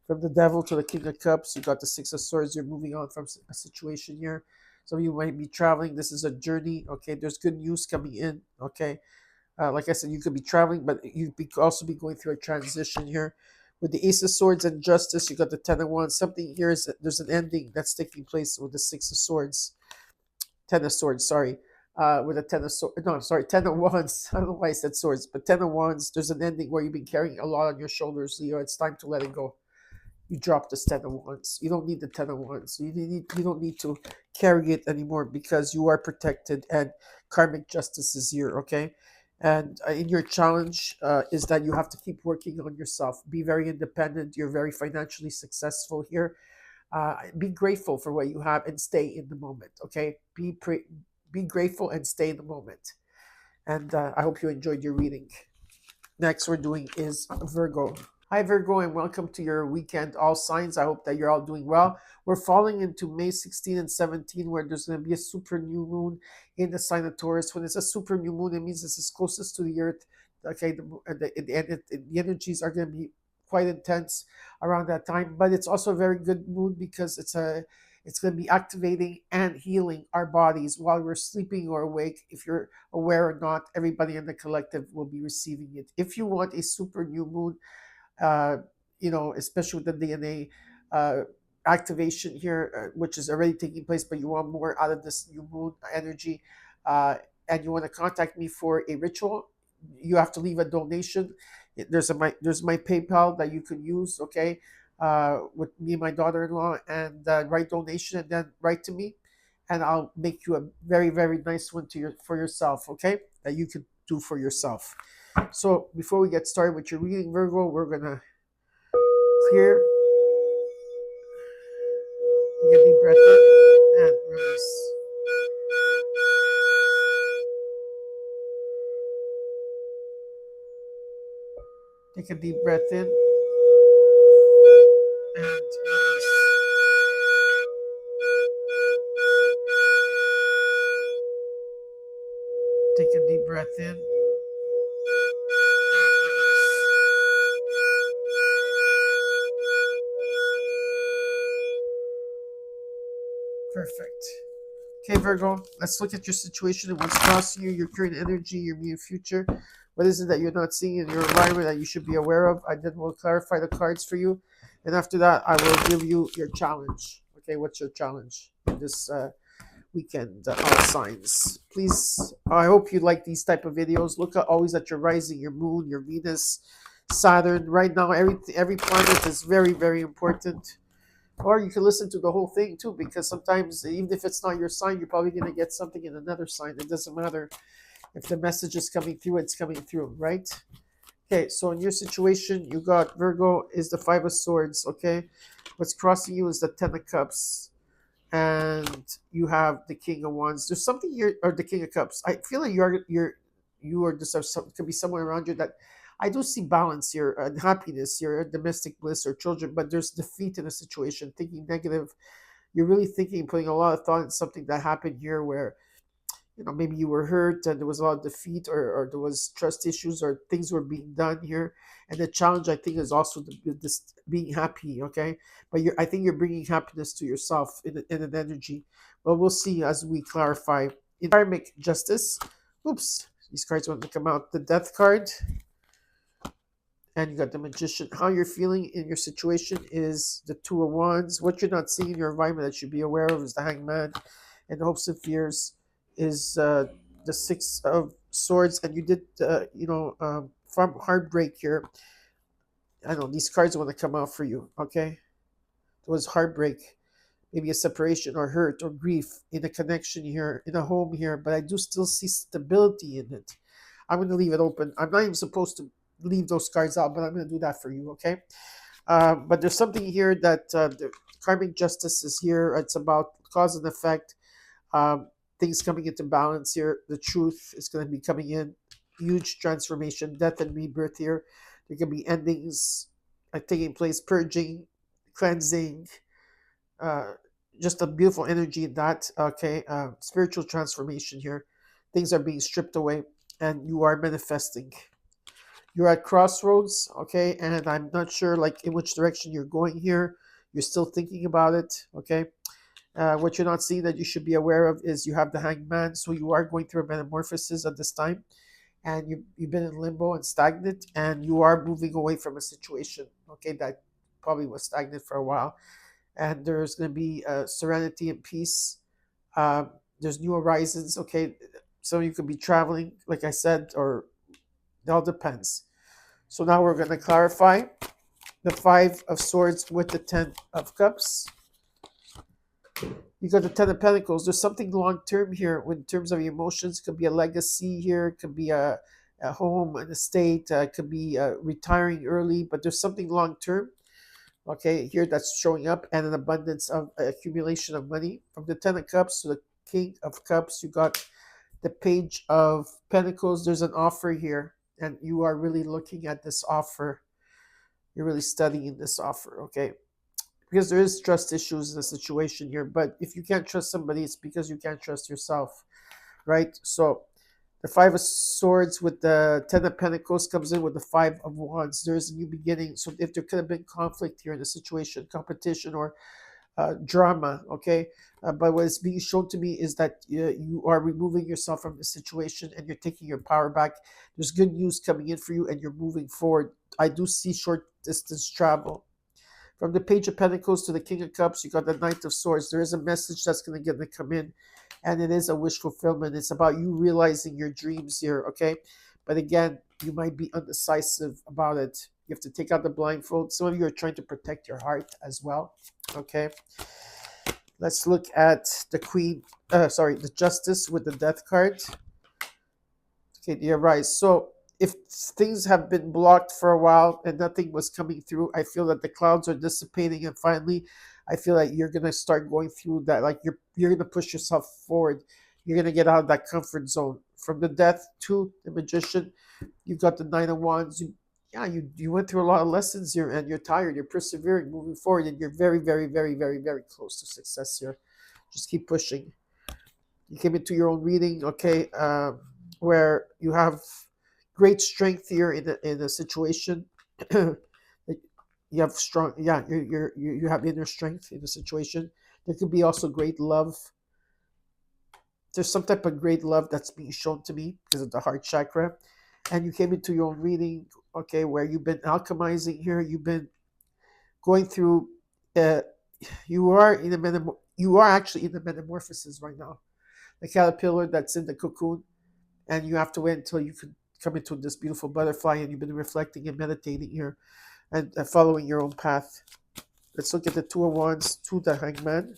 From the Devil to the King of Cups, you got the Six of Swords. You're moving on from a situation here. Some of you might be traveling. This is a journey. Okay, there's good news coming in. Okay, like I said, you could be traveling, but you could also be going through a transition here. With the Ace of Swords and Justice, you got the Ten of Wands. Something here is there's an ending that's taking place with the Six of Swords. Ten of Swords, sorry. With a Ten of Swords. No, I'm sorry, Ten of Wands. I don't know why I said Swords, but Ten of Wands, there's an ending where you've been carrying a lot on your shoulders, Leo. It's time to let it go. You drop this Ten of Wands. You don't need the Ten of Wands. You don't need to carry it anymore because you are protected, and karmic justice is here, okay? And in your challenge is that you have to keep working on yourself. Be very independent. You're very financially successful here. Be grateful for what you have and stay in the moment, okay? Be grateful and stay in the moment. And I hope you enjoyed your reading. Next we're doing is Virgo. Hi, Virgo, and welcome to your weekend, all signs. I hope that you're all doing well. We're falling into May 16 and 17, where there's going to be a super new moon in the sign of Taurus. When it's a super new moon, it means it's closest to the earth. Okay, the energies are going to be quite intense around that time. But it's also a very good moon because it's going to be activating and healing our bodies while we're sleeping or awake. If you're aware or not, everybody in the collective will be receiving it. If you want a super new moon, uh, especially with the DNA uh, activation here, which is already taking place, but you want more out of this new moon energy, uh, and you want to contact me for a ritual, you have to leave a donation. There's my PayPal that you could use, okay, with me and my daughter-in-law, and write donation, and then write to me, and I'll make you a very, very nice one for yourself, okay, that you could do for yourself. So before we get started with your reading, Virgo, we're gonna clear, take a deep breath in and release. Take a deep breath in and release. Take a deep breath in and release. Perfect. Okay, Virgo, let's look at your situation and what's crossing you, your current energy, your near future. What is it that you're not seeing in your environment that you should be aware of? I then will clarify the cards for you. And after that, I will give you your challenge. Okay, what's your challenge in this weekend, all signs? Please, I hope you like these type of videos. Look always at your rising, your moon, your Venus, Saturn. Right now, every planet is very, very important. Or you can listen to the whole thing too, because sometimes even if it's not your sign, you're probably going to get something in another sign. It doesn't matter if the message is coming through; it's coming through, right? Okay, so in your situation, you got Virgo is the Five of Swords. Okay, what's crossing you is the Ten of Cups, and you have the King of Wands. There's something here, or the King of Cups. I feel like you are just could be someone around you that I do see balance here and happiness here, domestic bliss or children, but there's defeat in a situation, thinking negative. You're really thinking, putting a lot of thought in something that happened here where maybe you were hurt and there was a lot of defeat, or there was trust issues, or things were being done here. And the challenge, I think, is also this being happy, okay? But I think you're bringing happiness to yourself in an energy. But we'll see as we clarify. In karmic justice, oops, these cards want to come out. The death card, and you got the magician. How you're feeling in your situation is the Two of Wands. What you're not seeing in your environment that you should be aware of is the Hangman, and the hopes and fears is the Six of Swords. And you did, from heartbreak here. I know these cards want to come out for you. Okay, there was heartbreak, maybe a separation or hurt or grief in a connection here, in a home here. But I do still see stability in it. I'm going to leave it open. I'm not even supposed to leave those cards out, but I'm going to do that for you. Okay. But there's something here that the karmic justice is here. It's about cause and effect. Um, Things coming into balance here. The truth is going to be coming in. Huge transformation, death and rebirth here. There can be endings taking place, purging, cleansing. Uh, just a beautiful energy in that. Okay. Spiritual transformation here. Things are being stripped away, and you are manifesting. You're at crossroads, okay, and I'm not sure like in which direction you're going here. You're still thinking about it, okay. What you're not seeing that you should be aware of is you have the Hangman, so you are going through a metamorphosis at this time, and you've been in limbo and stagnant, and you are moving away from a situation, okay, that probably was stagnant for a while, and there's going to be serenity and peace. There's new horizons, okay. So you could be traveling, like I said, or it all depends. So now we're going to clarify the Five of Swords with the Ten of Cups. You got the Ten of Pentacles. There's something long term here in terms of emotions. Could be a legacy here. Could be a home, an estate. Could be retiring early. But there's something long term. Okay, here that's showing up, and an abundance of accumulation of money. From the Ten of Cups to the King of Cups, you got the Page of Pentacles. There's an offer here, and you are really looking at this offer. You're really studying this offer, okay? Because there is trust issues in the situation here. But if you can't trust somebody, it's because you can't trust yourself, right? So the Five of Swords with the Ten of Pentacles comes in with the Five of Wands. There's a new beginning. So if there could have been conflict here in the situation, competition, or drama, okay? But what is being shown to me is that you are removing yourself from the situation and you're taking your power back. There's good news coming in for you and you're moving forward. I do see short distance travel. From the Page of Pentacles to the King of Cups, you got the Knight of Swords. There is a message that's going to come in, and it is a wish fulfillment. It's about you realizing your dreams here, okay? But again, you might be undecisive about it. You have to take out the blindfold. Some of you are trying to protect your heart as well, okay? Let's look at the the Justice with the Death card. Okay, the Arise. So if things have been blocked for a while and nothing was coming through, I feel that the clouds are dissipating, and finally, I feel like you're gonna start going through that. Like you're gonna push yourself forward. You're gonna get out of that comfort zone. From the Death to the Magician, you got the Nine of Wands. You went through a lot of lessons here, and you're tired. You're persevering, moving forward, and you're very, very, very, very, very close to success here. Just keep pushing. You came into your own reading, okay, where you have great strength here in a situation. You have strong, yeah, you have inner strength in the situation. There could be also great love. There's some type of great love that's being shown to me because of the heart chakra, and you came into your own reading, okay, where you've been alchemizing here. You've been going through. Uh, you are actually in the metamorphosis right now. The caterpillar that's in the cocoon, and you have to wait until you can come into this beautiful butterfly, and you've been reflecting and meditating here and following your own path. Let's look at the Two of Wands to the Hangman.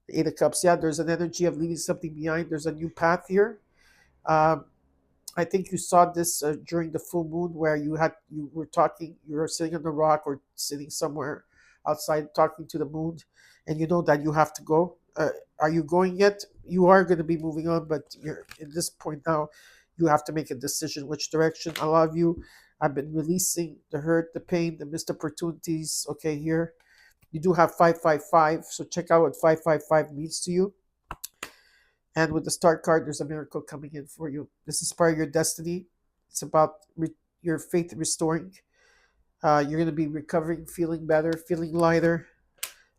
The Eight of Cups. Yeah, there's an energy of leaving something behind. There's a new path here. Um, I think you saw this during the full moon, where you were talking, you were sitting on the rock or sitting somewhere outside talking to the moon, and you know that you have to go. Are you going yet? You are going to be moving on, but you're in this point now. You have to make a decision which direction. A lot of you have been releasing the hurt, the pain, the missed opportunities. Okay, here you do have 555, so check out what 555 means to you. And with the start card, there's a miracle coming in for you. This is part of your destiny. It's about your faith restoring. You're going to be recovering, feeling better, feeling lighter.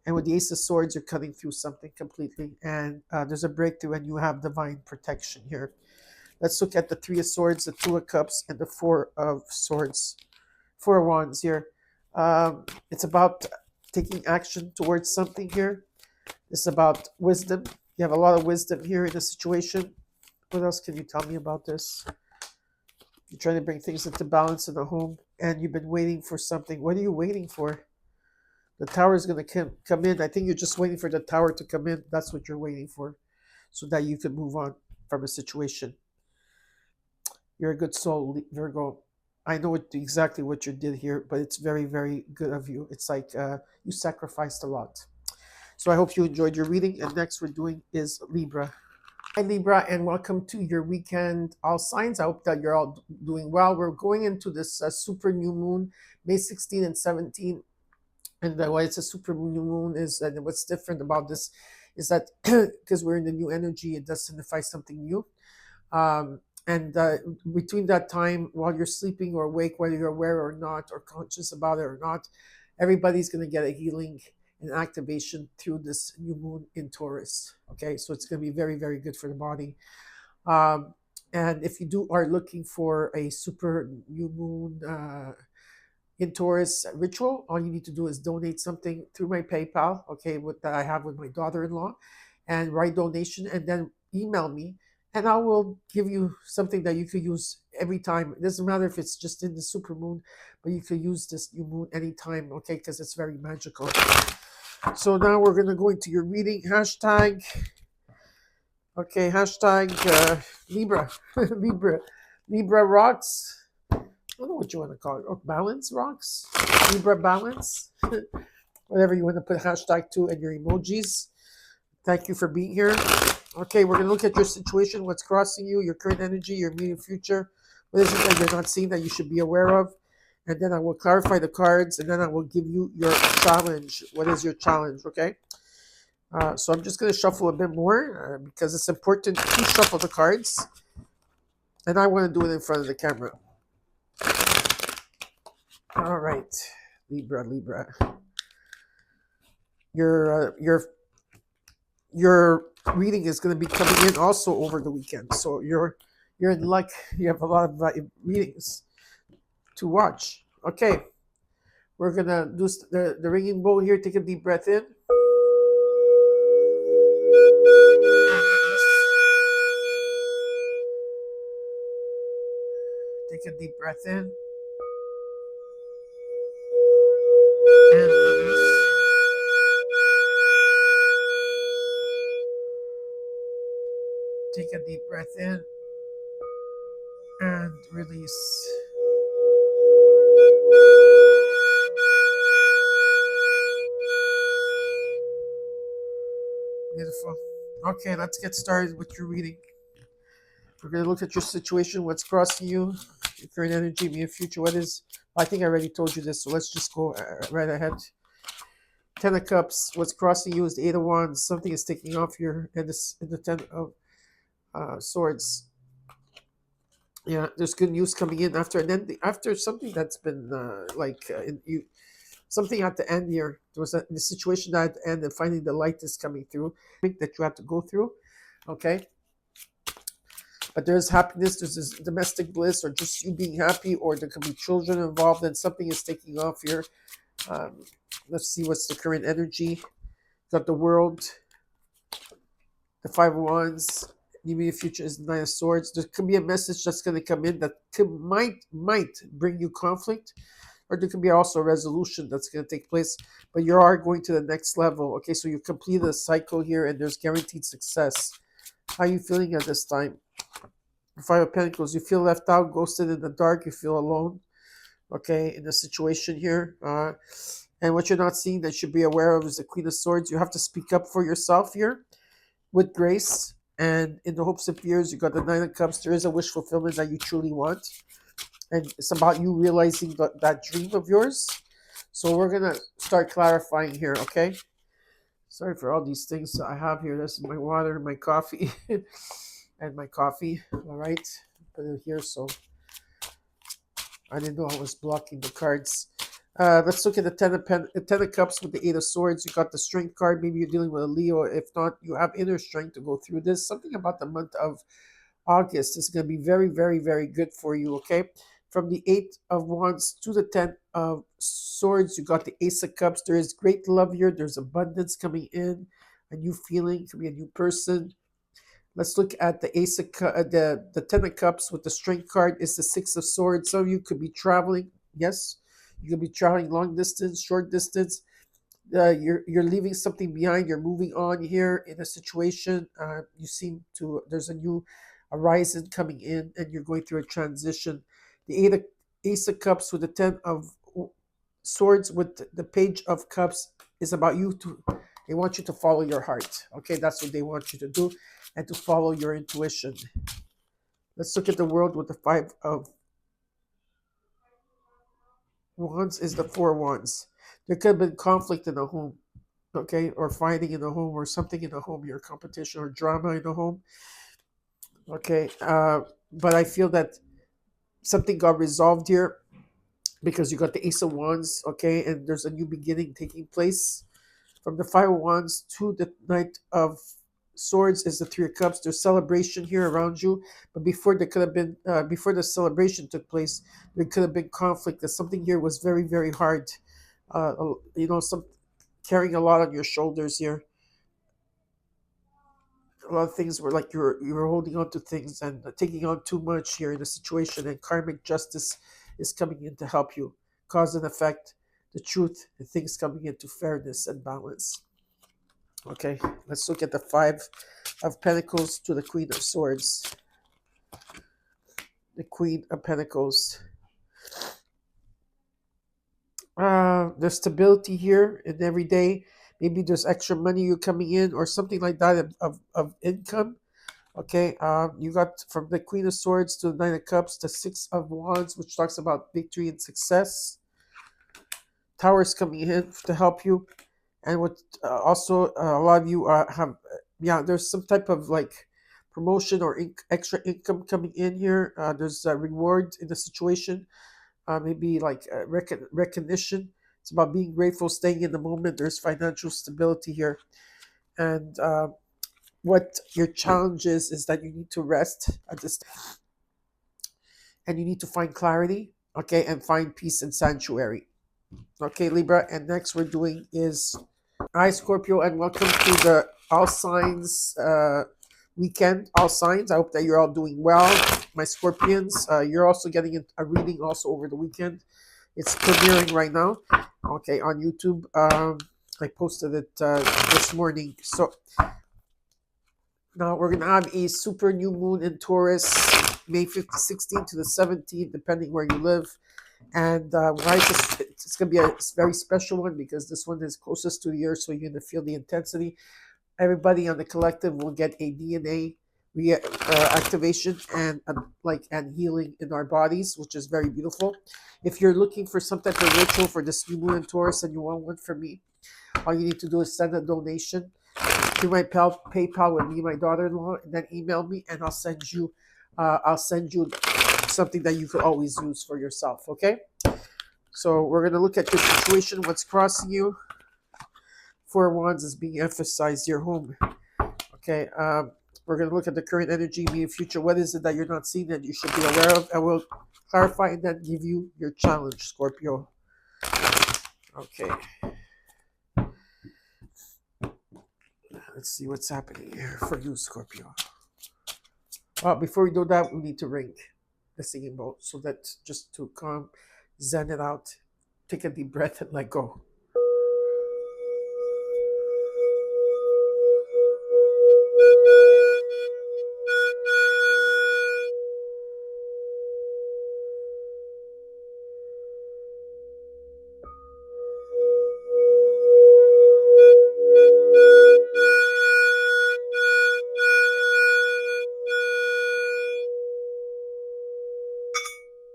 And with the Ace of Swords, you're cutting through something completely. And there's a breakthrough, and you have divine protection here. Let's look at the Three of Swords, the Two of Cups, and the Four of Swords. Four of Wands here. It's about taking action towards something here. It's about wisdom. You have a lot of wisdom here in the situation. What else can you tell me about this? You're trying to bring things into balance in the home, and you've been waiting for something. What are you waiting for? The Tower is going to come in. I think you're just waiting for the Tower to come in. That's what you're waiting for, so that you can move on from a situation. You're a good soul, Virgo. I know exactly what you did here, but it's very, very good of you. It's like you sacrificed a lot. So I hope you enjoyed your reading. And next we're doing is Libra. Hi, Libra, and welcome to your weekend all signs. I hope that you're all doing well. We're going into this super new moon, May 16 and 17. And why it's a super new moon is, and what's different about this is that because we're in the new energy, it does signify something new. And between that time, while you're sleeping or awake, whether you're aware or not, or conscious about it or not, everybody's going to get a healing and activation through this new moon in Taurus. Okay, so it's going to be very, very good for the body. And if you are looking for a super new moon in Taurus ritual, all you need to do is donate something through my PayPal, okay, that I have with my daughter-in-law, and write donation, and then email me, and I will give you something that you could use every time. It doesn't matter if it's just in the super moon, but you could use this new moon anytime, okay, because it's very magical. So now we're going to go into your reading. Hashtag, okay, hashtag Libra, Libra rocks. I don't know what you want to call it. Oh, balance rocks? Libra balance? Whatever you want to put hashtag to and your emojis. Thank you for being here. Okay, we're going to look at your situation, what's crossing you, your current energy, your immediate future. What is it that you're not seeing that you should be aware of? And then I will clarify the cards, and then I will give you your challenge. What is your challenge, okay? So I'm just going to shuffle a bit more because it's important to shuffle the cards. And I want to do it in front of the camera. All right, Libra. your reading is going to be coming in also over the weekend. So you're in luck. You have a lot of readings to watch. Okay, we're gonna do the ringing bowl here. Take a deep breath in. Take a deep breath in and release. Take a deep breath in and release. Beautiful. Okay, let's get started with your reading. We're going to look at your situation, what's crossing you, your current energy, your future. What is? I think I already told you this, so let's just go right ahead. Ten of Cups. What's crossing you is the Eight of Wands. Something is taking off your and the Ten of Swords. Yeah, there's good news coming in after, and then after something that's been something at the end here. There was the situation at the end, and finally the light is coming through. That you have to go through. Okay. But there's happiness, there's this domestic bliss, or just you being happy, or there could be children involved, and something is taking off here. Um, let's see what's the current energy. Got the World, the Five of Wands, maybe the future is the Nine of Swords. There could be a message that's going to come in that might bring you conflict, or there could be also a resolution that's going to take place. But you are going to the next level. Okay, so you complete a cycle here, and there's guaranteed success. How are you feeling at this time? Five of Pentacles, you feel left out, ghosted in the dark, you feel alone, okay, in the situation here. And what you're not seeing that you should be aware of is the Queen of Swords. You have to speak up for yourself here with grace and in the hopes and fears. You got the Nine of Cups. There is a wish fulfillment that you truly want. And it's about you realizing that dream of yours. So we're going to start clarifying here, okay? Sorry for all these things I have here. This is my water, my coffee. And my coffee. All right, put it here. So I didn't know I was blocking the cards. Let's look at the Ten of Cups with the Eight of Swords. You got the Strength card. Maybe you're dealing with a Leo. If not, you have inner strength to go through this. Something about the month of August is going to be very, very, very good for you. Okay, from the Eight of Wands to the Ten of Swords, you got the Ace of Cups. There is great love here. There's abundance coming in. A new feeling. Could be a new person. Let's look at the Ace of the Ten of Cups with the Strength card is the Six of Swords. Some of you could be traveling. Yes, you could be traveling long distance, short distance. You're leaving something behind. You're moving on here in a situation. You seem to there's a new horizon coming in, and you're going through a transition. The Ace of Cups with the Ten of Swords with the Page of Cups is about you to. They want you to follow your heart. Okay, that's what they want you to do, and to follow your intuition. Let's look at the World with the Five of Wands is the Four of Wands. There could have been conflict in the home, okay, or fighting in the home, or something in the home, your competition or drama in the home. Okay, but I feel that something got resolved here because you got the Ace of Wands, okay, and there's a new beginning taking place. From the Five of Wands to the Knight of Swords is the Three of Cups. There's celebration here around you, but before there could have been before the celebration took place, there could have been conflict. That something here was very, very hard. Some carrying a lot on your shoulders here. A lot of things were like you were holding on to things and taking on too much here in the situation. And karmic justice is coming in to help you, cause and effect, the truth, and things coming into fairness and balance. Okay, let's look at the Five of Pentacles to the Queen of Swords. The Queen of Pentacles. There's stability here in every day. Maybe there's extra money you coming in or something like that of income. Okay, you got from the Queen of Swords to the Nine of Cups, the Six of Wands, which talks about victory and success. Taurus coming in to help you. And what also a lot of you there's some type of like promotion or extra income coming in here. There's a reward in the situation, maybe like recognition. It's about being grateful, staying in the moment. There's financial stability here. And what your challenge is that you need to rest at this, and you need to find clarity, okay, and find peace and sanctuary. Okay, Libra. And next we're doing is Hi, Scorpio, and welcome to the All Signs weekend. All Signs. I hope that you're all doing well, my Scorpions. You're also getting a reading also over the weekend. It's premiering right now, okay, on YouTube. I posted it this morning. So now we're gonna have a super new moon in Taurus, May 15th, 16th to the 17th, depending where you live. And right, it's going to be a very special one because this one is closest to the earth, so you're going to feel the intensity. Everybody on the collective will get a DNA activation and and healing in our bodies, which is very beautiful. If you're looking for some type of ritual for this new moon in Taurus and you want one from me, all you need to do is send a donation through my PayPal with me, my daughter-in-law, and then email me, and I'll send you something that you could always use for yourself. Okay. So we're going to look at your situation, what's crossing you. Four of Wands is being emphasized, your home. Okay, we're going to look at the current energy, immediate future. What is it that you're not seeing that you should be aware of? I will clarify and then give you your challenge, Scorpio. Okay. Let's see what's happening here for you, Scorpio. Well, before we do that, we need to ring the singing bowl so that just to calm, zen it out, take a deep breath and let go.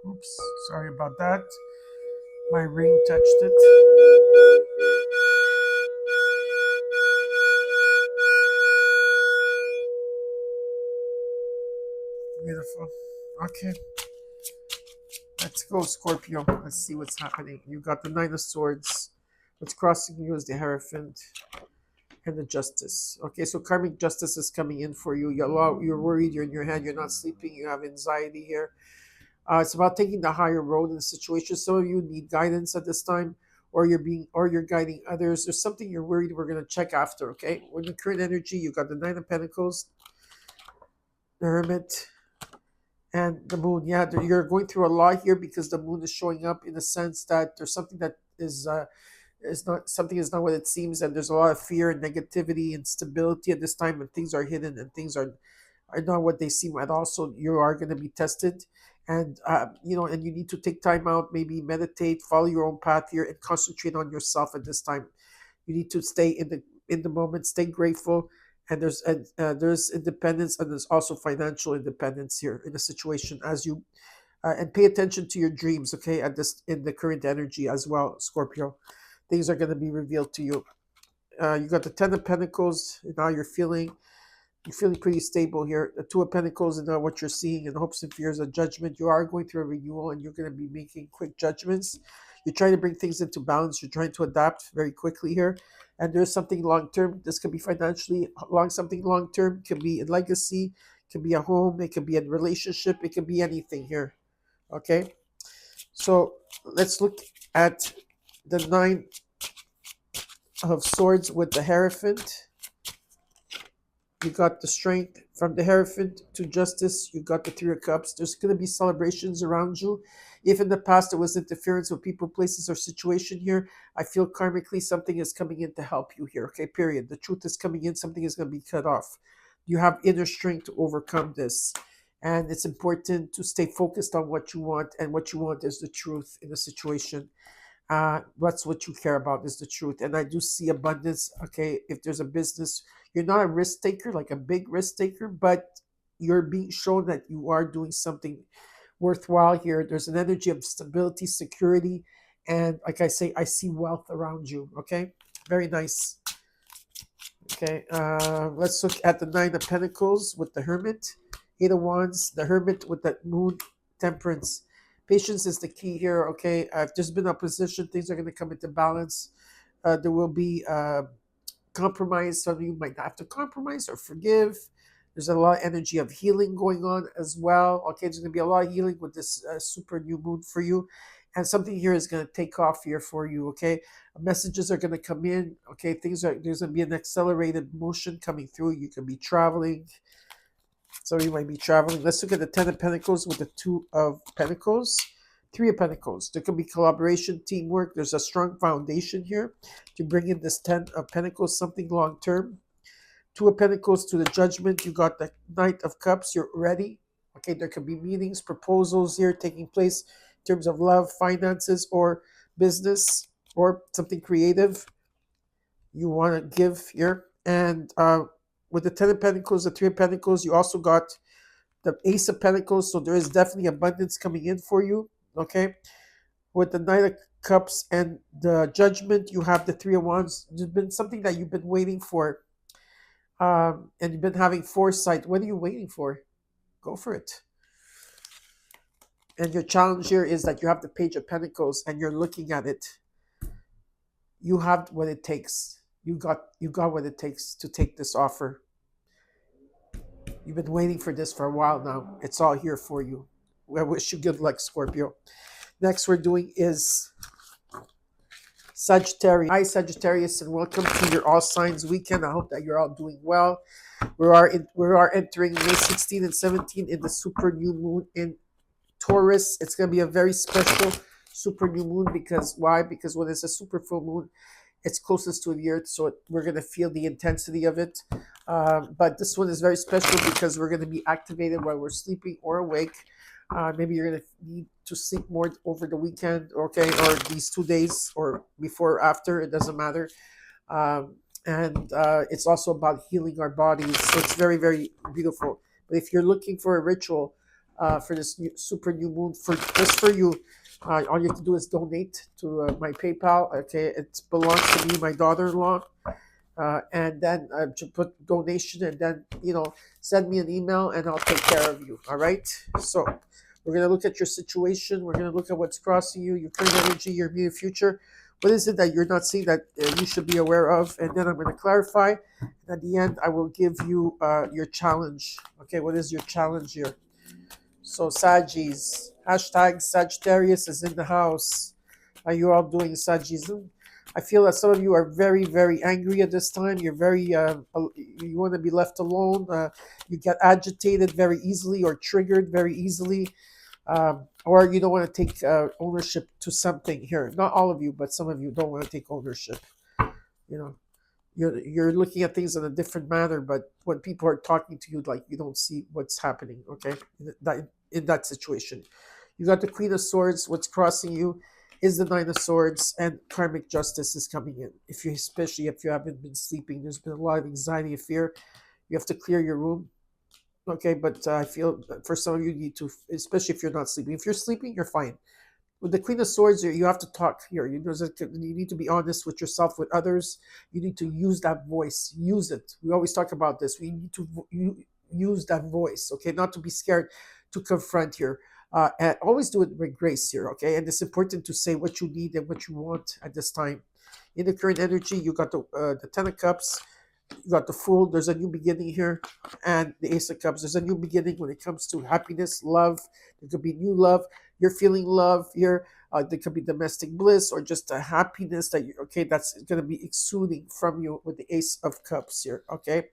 Oops, sorry about that. My ring touched it. Beautiful. Okay. Let's go, Scorpio. Let's see what's happening. You got the Nine of Swords. What's crossing you is the Hierophant and the Justice. Okay, so karmic justice is coming in for you. You're worried, you're in your head, you're not sleeping, you have anxiety here. It's about taking the higher road in the situation. Some of you need guidance at this time, or you're guiding others. There's something you're worried. We're gonna check after. Okay, with the current energy, you got the Nine of Pentacles, the Hermit, and the Moon. Yeah, you're going through a lot here because the Moon is showing up in the sense that there's something that is not what it seems, and there's a lot of fear and negativity and instability at this time, and things are hidden and things are not what they seem at all. So you are going to be tested, and and you need to take time out, maybe meditate, follow your own path here, and concentrate on yourself at this time. You need to stay in the moment, stay grateful, and there's independence, and there's also financial independence here in the situation as you and pay attention to your dreams. Okay, at this in the current energy as well, Scorpio. Things are going to be revealed to you. You got the Ten of Pentacles, and now you're feeling pretty stable here. The Two of Pentacles and what you're seeing and hopes and fears of judgment. You are going through a renewal and you're going to be making quick judgments. You're trying to bring things into balance. You're trying to adapt very quickly here. And there's something long term. This could be financially something long term. Can be a legacy. Can be a home. It can be a relationship. It can be anything here. Okay. So let's look at the Nine of Swords with the Hierophant. You got the Strength from the Hierophant to Justice. You got the Three of Cups. There's going to be celebrations around you. If in the past there was interference with people, places, or situation here, I feel karmically something is coming in to help you here. Okay, period. The truth is coming in. Something is going to be cut off. You have inner strength to overcome this. And it's important to stay focused on what you want. And what you want is the truth in the situation. That's what you care about is the truth. And I do see abundance. Okay, if there's a business, you're not a risk taker, like a big risk taker, but you're being shown that you are doing something worthwhile here. There's an energy of stability, security, and like I say, I see wealth around you. Okay, very nice. Okay, let's look at the Nine of Pentacles with the Hermit, Eight of Wands, the Hermit with the Moon, Temperance. Patience is the key here. Okay, if there's been opposition, things are going to come into balance. There will be compromise. Some of you might have to compromise or forgive. There's a lot of energy of healing going on as well. Okay, there's going to be a lot of healing with this super new moon for you. And something here is going to take off here for you. Okay, messages are going to come in. Okay, there's going to be an accelerated motion coming through. You can be traveling. So you might be traveling. Let's look at the Ten of Pentacles with the Two of Pentacles. Three of Pentacles. There could be collaboration, teamwork. There's a strong foundation here to bring in this Ten of Pentacles, something long term. Two of Pentacles to the Judgment. You got the Knight of Cups. You're ready. Okay, there could be meetings, proposals here taking place in terms of love, finances, or business, or something creative you want to give here. And with the Ten of Pentacles, the Three of Pentacles, you also got the Ace of Pentacles. So there is definitely abundance coming in for you. Okay. With the Knight of Cups and the Judgment, you have the Three of Wands. There's been something that you've been waiting for. And you've been having foresight. What are you waiting for? Go for it. And your challenge here is that you have the Page of Pentacles and you're looking at it. You have what it takes. You got what it takes to take this offer. You've been waiting for this for a while now. It's all here for you. I wish you good luck, Scorpio. Next we're doing is Sagittarius. Hi, Sagittarius, and welcome to your All Signs weekend. I hope that you're all doing well. We are entering May 16 and 17 in the super new moon in Taurus. It's going to be a very special super new moon because why? Because when it's a super full moon, it's closest to the earth, so we're going to feel the intensity of it. But this one is very special because we're going to be activated while we're sleeping or awake. Maybe you're going to need to sleep more over the weekend, okay, or these 2 days, or before or after, it doesn't matter. And it's also about healing our bodies, so it's very, very beautiful. But if you're looking for a ritual for this super new moon, just for you, all you have to do is donate to my PayPal. Okay, it belongs to me, my daughter-in-law. And then to put donation, and then send me an email, and I'll take care of you. All right. So we're gonna look at your situation. We're gonna look at what's crossing you, your current energy, your immediate future. What is it that you're not seeing that you should be aware of? And then I'm gonna clarify. And at the end, I will give you your challenge. Okay, what is your challenge here? So Saggies, hashtag Sagittarius is in the house. How you all doing, Saggies? I feel that some of you are very, very angry at this time. You're very, you want to be left alone. You get agitated very easily or triggered very easily. Or you don't want to take ownership to something here. Not all of you, but some of you don't want to take ownership. You're looking at things in a different manner, but when people are talking to you, like, you don't see what's happening, okay? In that situation. You got the Queen of Swords. What's crossing you is the Nine of Swords, and karmic justice is coming in. Especially if you haven't been sleeping, there's been a lot of anxiety and fear. You have to clear your room. Okay, but I feel for some of you need to, especially if you're not sleeping. If you're sleeping, you're fine. With the Queen of Swords, you have to talk here. You need to be honest with yourself, with others. You need to use that voice. Use it. We always talk about this. We need to use that voice, okay? Not to be scared to confront here. And always do it with grace here, okay? And it's important to say what you need and what you want at this time. In the current energy, you got the Ten of Cups. You got the Fool. There's a new beginning here. And the Ace of Cups. There's a new beginning when it comes to happiness, love. There could be new love. You're feeling love here. There could be domestic bliss or just a happiness that's going to be exuding from you with the Ace of Cups here, okay?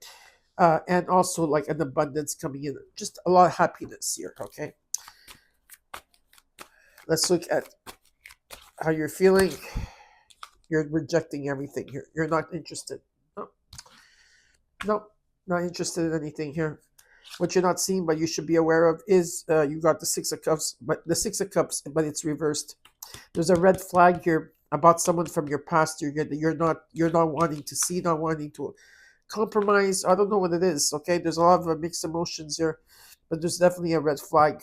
And also like an abundance coming in. Just a lot of happiness here, okay? Let's look at how you're feeling. You're rejecting everything here. You're not interested. No, not interested in anything here. What you're not seeing, but you should be aware of, is you got the Six of Cups, but it's reversed. There's a red flag here about someone from your past. You're not wanting to see, not wanting to compromise. I don't know what it is. Okay, there's a lot of mixed emotions here, but there's definitely a red flag.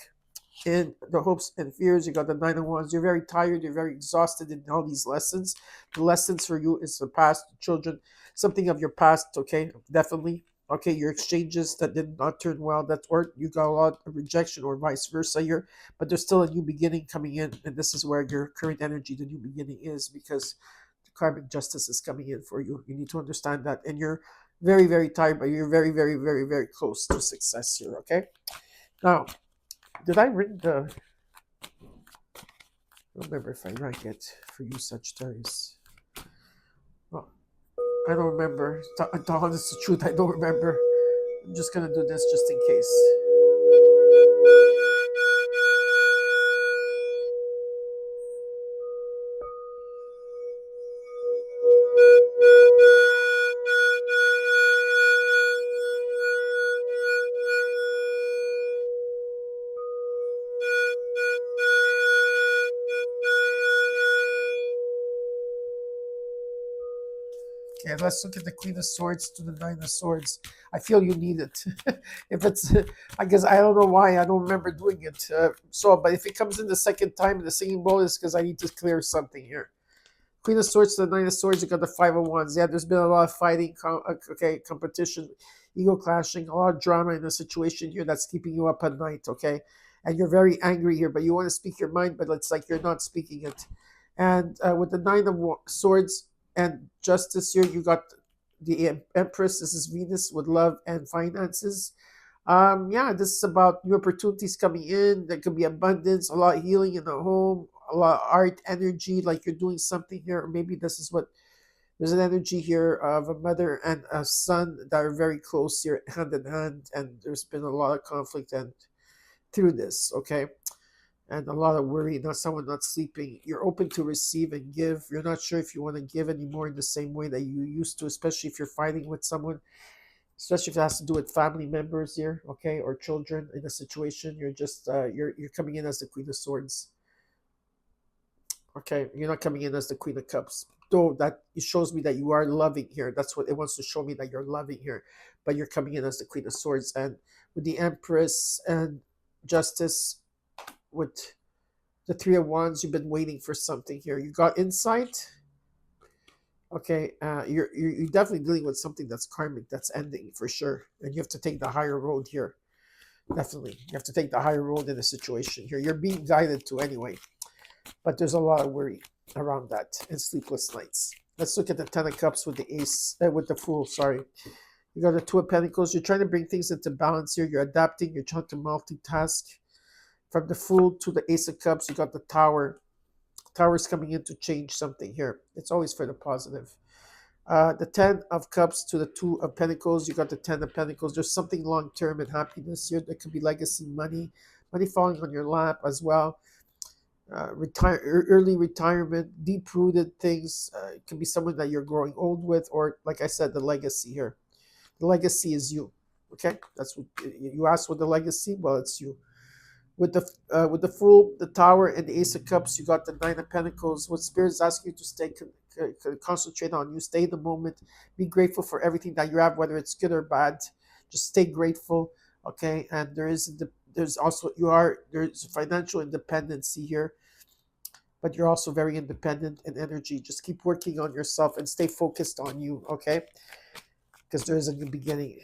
In the hopes and fears, you got the Nine of Wands. You're very tired. You're very exhausted in all these lessons. The lessons for you is the past, children, something of your past. Okay, definitely. Okay, your exchanges that did not turn well, that or you got a lot of rejection or vice versa here, but there's still a new beginning coming in, and this is where your current energy, the new beginning is, because the karmic justice is coming in for you. You need to understand that, and you're very, very tired, but you're very, very, very, very close to success here. Okay. Now, did I ring the? I don't remember if I rang it for you, Sagittarius. Well, I don't remember. To honest the truth, I don't remember. I'm just gonna do this just in case. Okay, let's look at the Queen of Swords to the Nine of Swords. I feel you need it. If it's, I guess I don't know why I don't remember doing it. But if it comes in the second time in the singing bowl, it's because I need to clear something here. Queen of Swords to the Nine of Swords, you got the Five of Wands. Yeah, there's been a lot of fighting, competition, ego clashing, a lot of drama in the situation here that's keeping you up at night, okay? And you're very angry here, but you want to speak your mind, but it's like you're not speaking it. And with the Nine of Swords and Justice here, you got the Empress. This is Venus with love and finances. Yeah, this is about new opportunities coming in. There could be abundance, a lot of healing in the home, a lot of art energy, like you're doing something here. Or maybe this is what there's an energy here of a mother and a son that are very close here, hand in hand, and there's been a lot of conflict and through this, okay, and a lot of worry. Not someone not sleeping. You're open to receive and give. You're not sure if you want to give anymore in the same way that you used to, especially if you're fighting with someone, especially if it has to do with family members here, okay, or children in a situation. You're just you're coming in as the Queen of Swords, okay. You're not coming in as the Queen of Cups, though that it shows me that you are loving here. That's what it wants to show me, that you're loving here, but you're coming in as the Queen of Swords. And with the Empress and Justice, with the Three of Wands, you've been waiting for something here. You got insight. Okay, you're definitely dealing with something that's karmic, that's ending for sure, and you have to take the higher road here. Definitely, you have to take the higher road in the situation here. You're being guided to anyway, but there's a lot of worry around that and sleepless nights. Let's look at the Ten of Cups with the Ace, with the Fool. Sorry, you got the Two of Pentacles. You're trying to bring things into balance here. You're adapting. You're trying to multitask. From the Fool to the Ace of Cups, you got the Tower. Tower's coming in to change something here. It's always for the positive. The Ten of Cups to the Two of Pentacles, you got the Ten of Pentacles. There's something long term and happiness here. There could be legacy money, money falling on your lap as well. Early retirement, deep rooted things. It can be someone that you're growing old with, or like I said, the legacy here. The legacy is you. Okay, that's what you asked. What the legacy? Well, it's you. With the Fool, the Tower, and the Ace of Cups, you got the Nine of Pentacles. What Spirit's asking you to stay, concentrate on you, stay in the moment, be grateful for everything that you have, whether it's good or bad. Just stay grateful, okay? And there's also there's financial independency here, but you're also very independent in energy. Just keep working on yourself and stay focused on you, okay? Because there is a new beginning.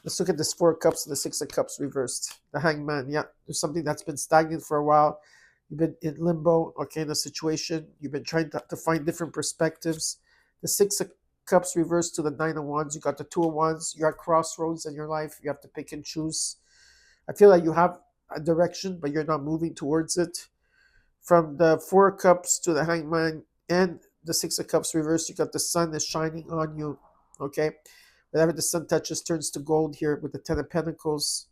Let's look at this Four of Cups and the Six of Cups reversed. The Hangman, yeah. There's something that's been stagnant for a while. You've been in limbo, okay, in a situation. You've been trying to find different perspectives. The Six of Cups reversed to the Nine of Wands. You got the Two of Wands. You're at crossroads in your life. You have to pick and choose. I feel like you have a direction, but you're not moving towards it. From the Four of Cups to the Hangman and the Six of Cups reversed, you got the sun is shining on you, okay? Whatever the sun touches turns to gold here with the Ten of Pentacles.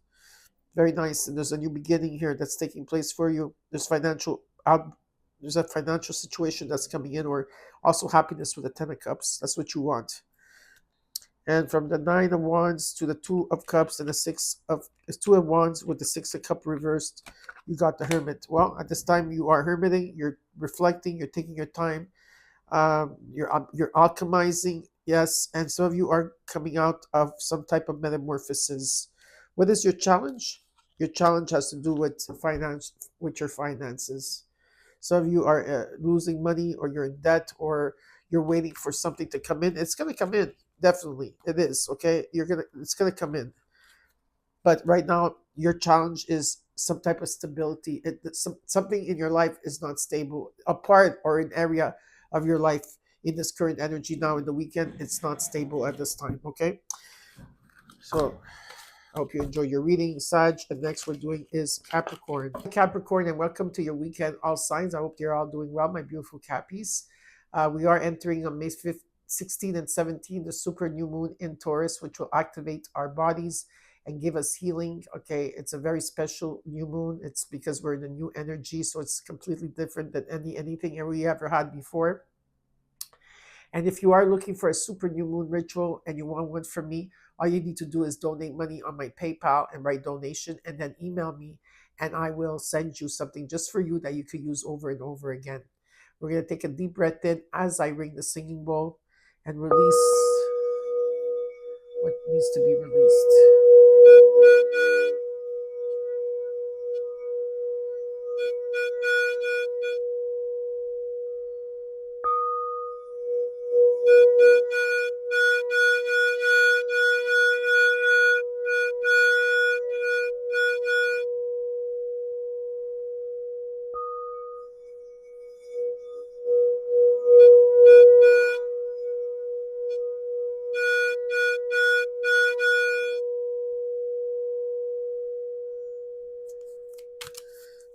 Very nice. And there's a new beginning here that's taking place for you. There's there's a financial situation that's coming in, or also happiness with the Ten of Cups. That's what you want. And from the Nine of Wands to the Two of Cups and the Two of Wands with the Six of Cups reversed, you got the Hermit. Well, at this time you are hermiting, you're reflecting, you're taking your time, you're alchemizing, yes, and some of you are coming out of some type of metamorphosis. What is your challenge? Your challenge has to do with with your finances. Some of you are losing money, or you're in debt, or you're waiting for something to come in. It's going to come in. Definitely, it is. Okay, it's gonna come in. But right now, your challenge is some type of stability. Something in your life is not stable. A part or an area of your life in this current energy now in the weekend, it's not stable at this time. Okay, so I hope you enjoy your reading, Sag. And next we're doing is Capricorn. Capricorn, and welcome to your weekend, all signs. I hope you're all doing well, my beautiful Cappies. We are entering on May 5th, 16 and 17, the super new moon in Taurus, which will activate our bodies and give us healing. Okay, it's a very special new moon. It's because we're in a new energy, so it's completely different than anything we ever had before. And if you are looking for a super new moon ritual and you want one from me, all you need to do is donate money on my PayPal and write donation and then email me, and I will send you something just for you that you could use over and over again. We're going to take a deep breath in as I ring the singing bowl and release what needs to be released.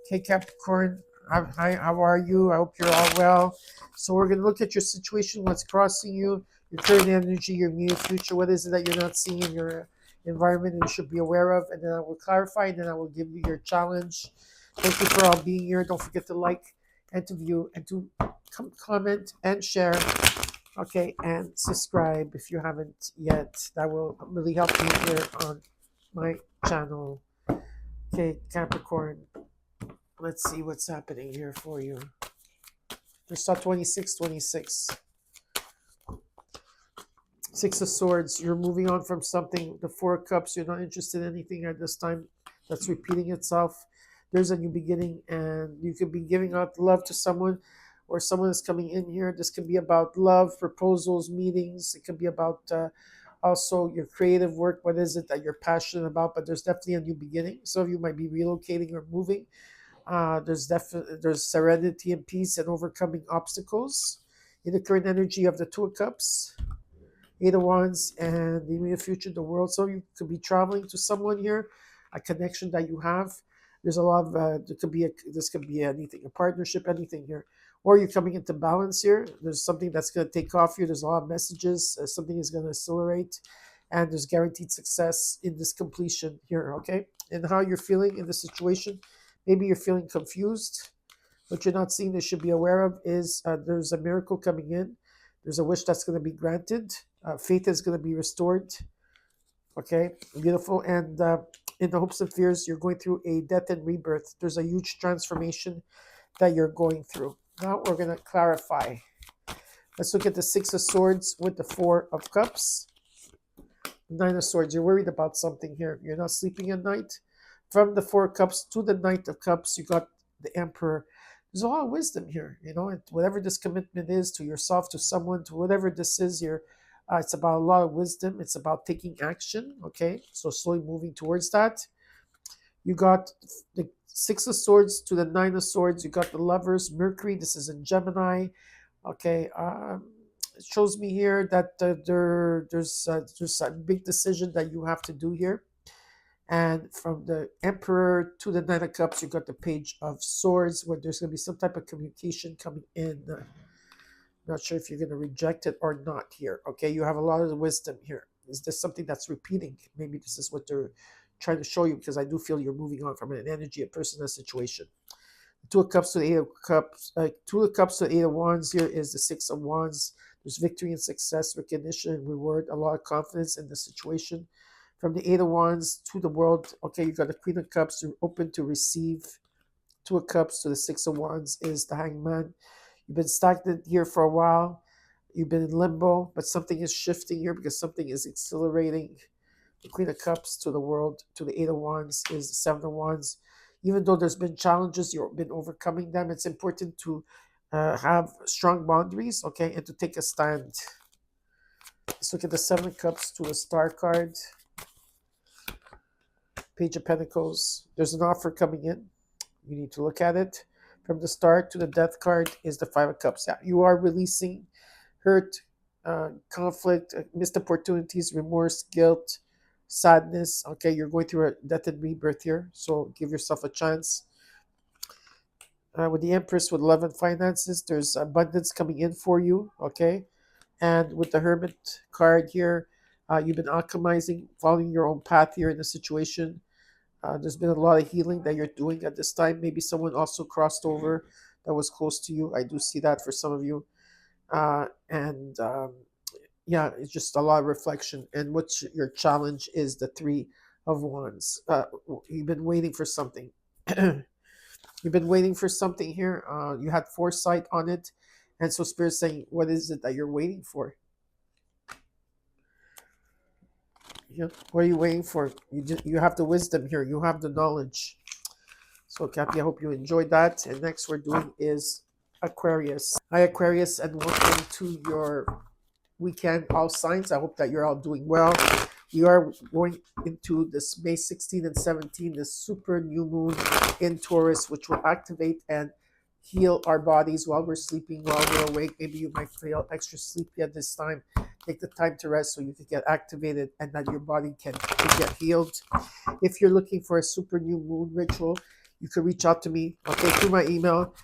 Okay, Capricorn. Hi, how are you? I hope you're all well. So we're going to look at your situation, what's crossing you, your current energy, your near future. What is it that you're not seeing in your environment and you should be aware of? And then I will clarify, and then I will give you your challenge. Thank you for all being here. Don't forget to like and to view and to comment and share. Okay, and subscribe if you haven't yet. That will really help me here on my channel. Okay, Capricorn. Let's see what's happening here for you. Let's start 26, 26. Six of Swords. You're moving on from something. The Four of Cups. You're not interested in anything at this time that's repeating itself. There's a new beginning, and you could be giving out love to someone, or someone is coming in here. This could be about love, proposals, meetings. It could be about also your creative work. What is it that you're passionate about? But there's definitely a new beginning. Some of you might be relocating or moving. There's serenity and peace and overcoming obstacles in the current energy of the Two of Cups, Eight of Wands, and the immediate future, the world. So you could be traveling to someone here, a connection that you have. There's a lot of this could be anything, a partnership, anything here, or you're coming into balance here. There's something that's going to take off here. There's a lot of messages. Something is going to accelerate, and there's guaranteed success in this completion here. Okay, and how you're feeling in the situation. Maybe you're feeling confused. What you're not seeing that you should be aware of is there's a miracle coming in. There's a wish that's going to be granted. Faith is going to be restored. Okay, beautiful. And in the hopes and fears, you're going through a death and rebirth. There's a huge transformation that you're going through. Now we're going to clarify. Let's look at the Six of Swords with the Four of Cups. Nine of Swords. You're worried about something here. You're not sleeping at night. From the Four of Cups to the Knight of Cups, you got the Emperor. There's a lot of wisdom here, and whatever this commitment is to yourself, to someone, to whatever this is here, it's about a lot of wisdom. It's about taking action. Okay, so slowly moving towards that. You got the Six of Swords to the Nine of Swords. You got the Lovers, Mercury. This is in Gemini. Okay, it shows me here that there's a big decision that you have to do here. And from the Emperor to the Nine of Cups, you got the Page of Swords, where there's going to be some type of communication coming in. Not sure if you're going to reject it or not here. Okay, you have a lot of wisdom here. Is this something that's repeating? Maybe this is what they're trying to show you, because I do feel you're moving on from an energy, a person, a situation. Two of Cups to the Eight of Cups. Two of Cups to the Eight of Wands here is the Six of Wands. There's victory and success, recognition and reward, a lot of confidence in the situation. From the Eight of Wands to the World, okay, you got the Queen of Cups, you're open to receive. Two of Cups to the Six of Wands is the Hangman. You've been stagnant here for a while. You've been in limbo, but something is shifting here because something is accelerating. The Queen of Cups to the World, to the Eight of Wands is the Seven of Wands. Even though there's been challenges, you've been overcoming them. It's important to have strong boundaries, okay, and to take a stand. Let's look at the Seven of Cups to the Star card. Page of Pentacles. There's an offer coming in. You need to look at it. From the Star to the Death card is the Five of Cups. Yeah, you are releasing hurt, conflict, missed opportunities, remorse, guilt, sadness. Okay, you're going through a death and rebirth here, so give yourself a chance. With the Empress, with love and finances, there's abundance coming in for you. Okay, and with the Hermit card here, you've been alchemizing, following your own path here in the situation. There's been a lot of healing that you're doing at this time. Maybe someone also crossed over that was close to you. I do see that for some of you. And yeah, it's just a lot of reflection. And what's your challenge is the Three of Wands. You've been waiting for something. You've been waiting for something here. You had foresight on it. And so Spirit's saying, what is it that you're waiting for? What are you waiting for? You have the wisdom here. You have the knowledge. So, Cappy, I hope you enjoyed that. And next we're doing is Aquarius. Hi, Aquarius, and welcome to your weekend, all signs. I hope that you're all doing well. We are going into this May 16 and 17, this super new moon in Taurus, which will activate and heal our bodies while we're sleeping, while we're awake. Maybe you might feel extra sleepy at this time. Take the time to rest so you can get activated and that your body can get healed. If you're looking for a super new moon ritual, you can reach out to me, okay, through my email,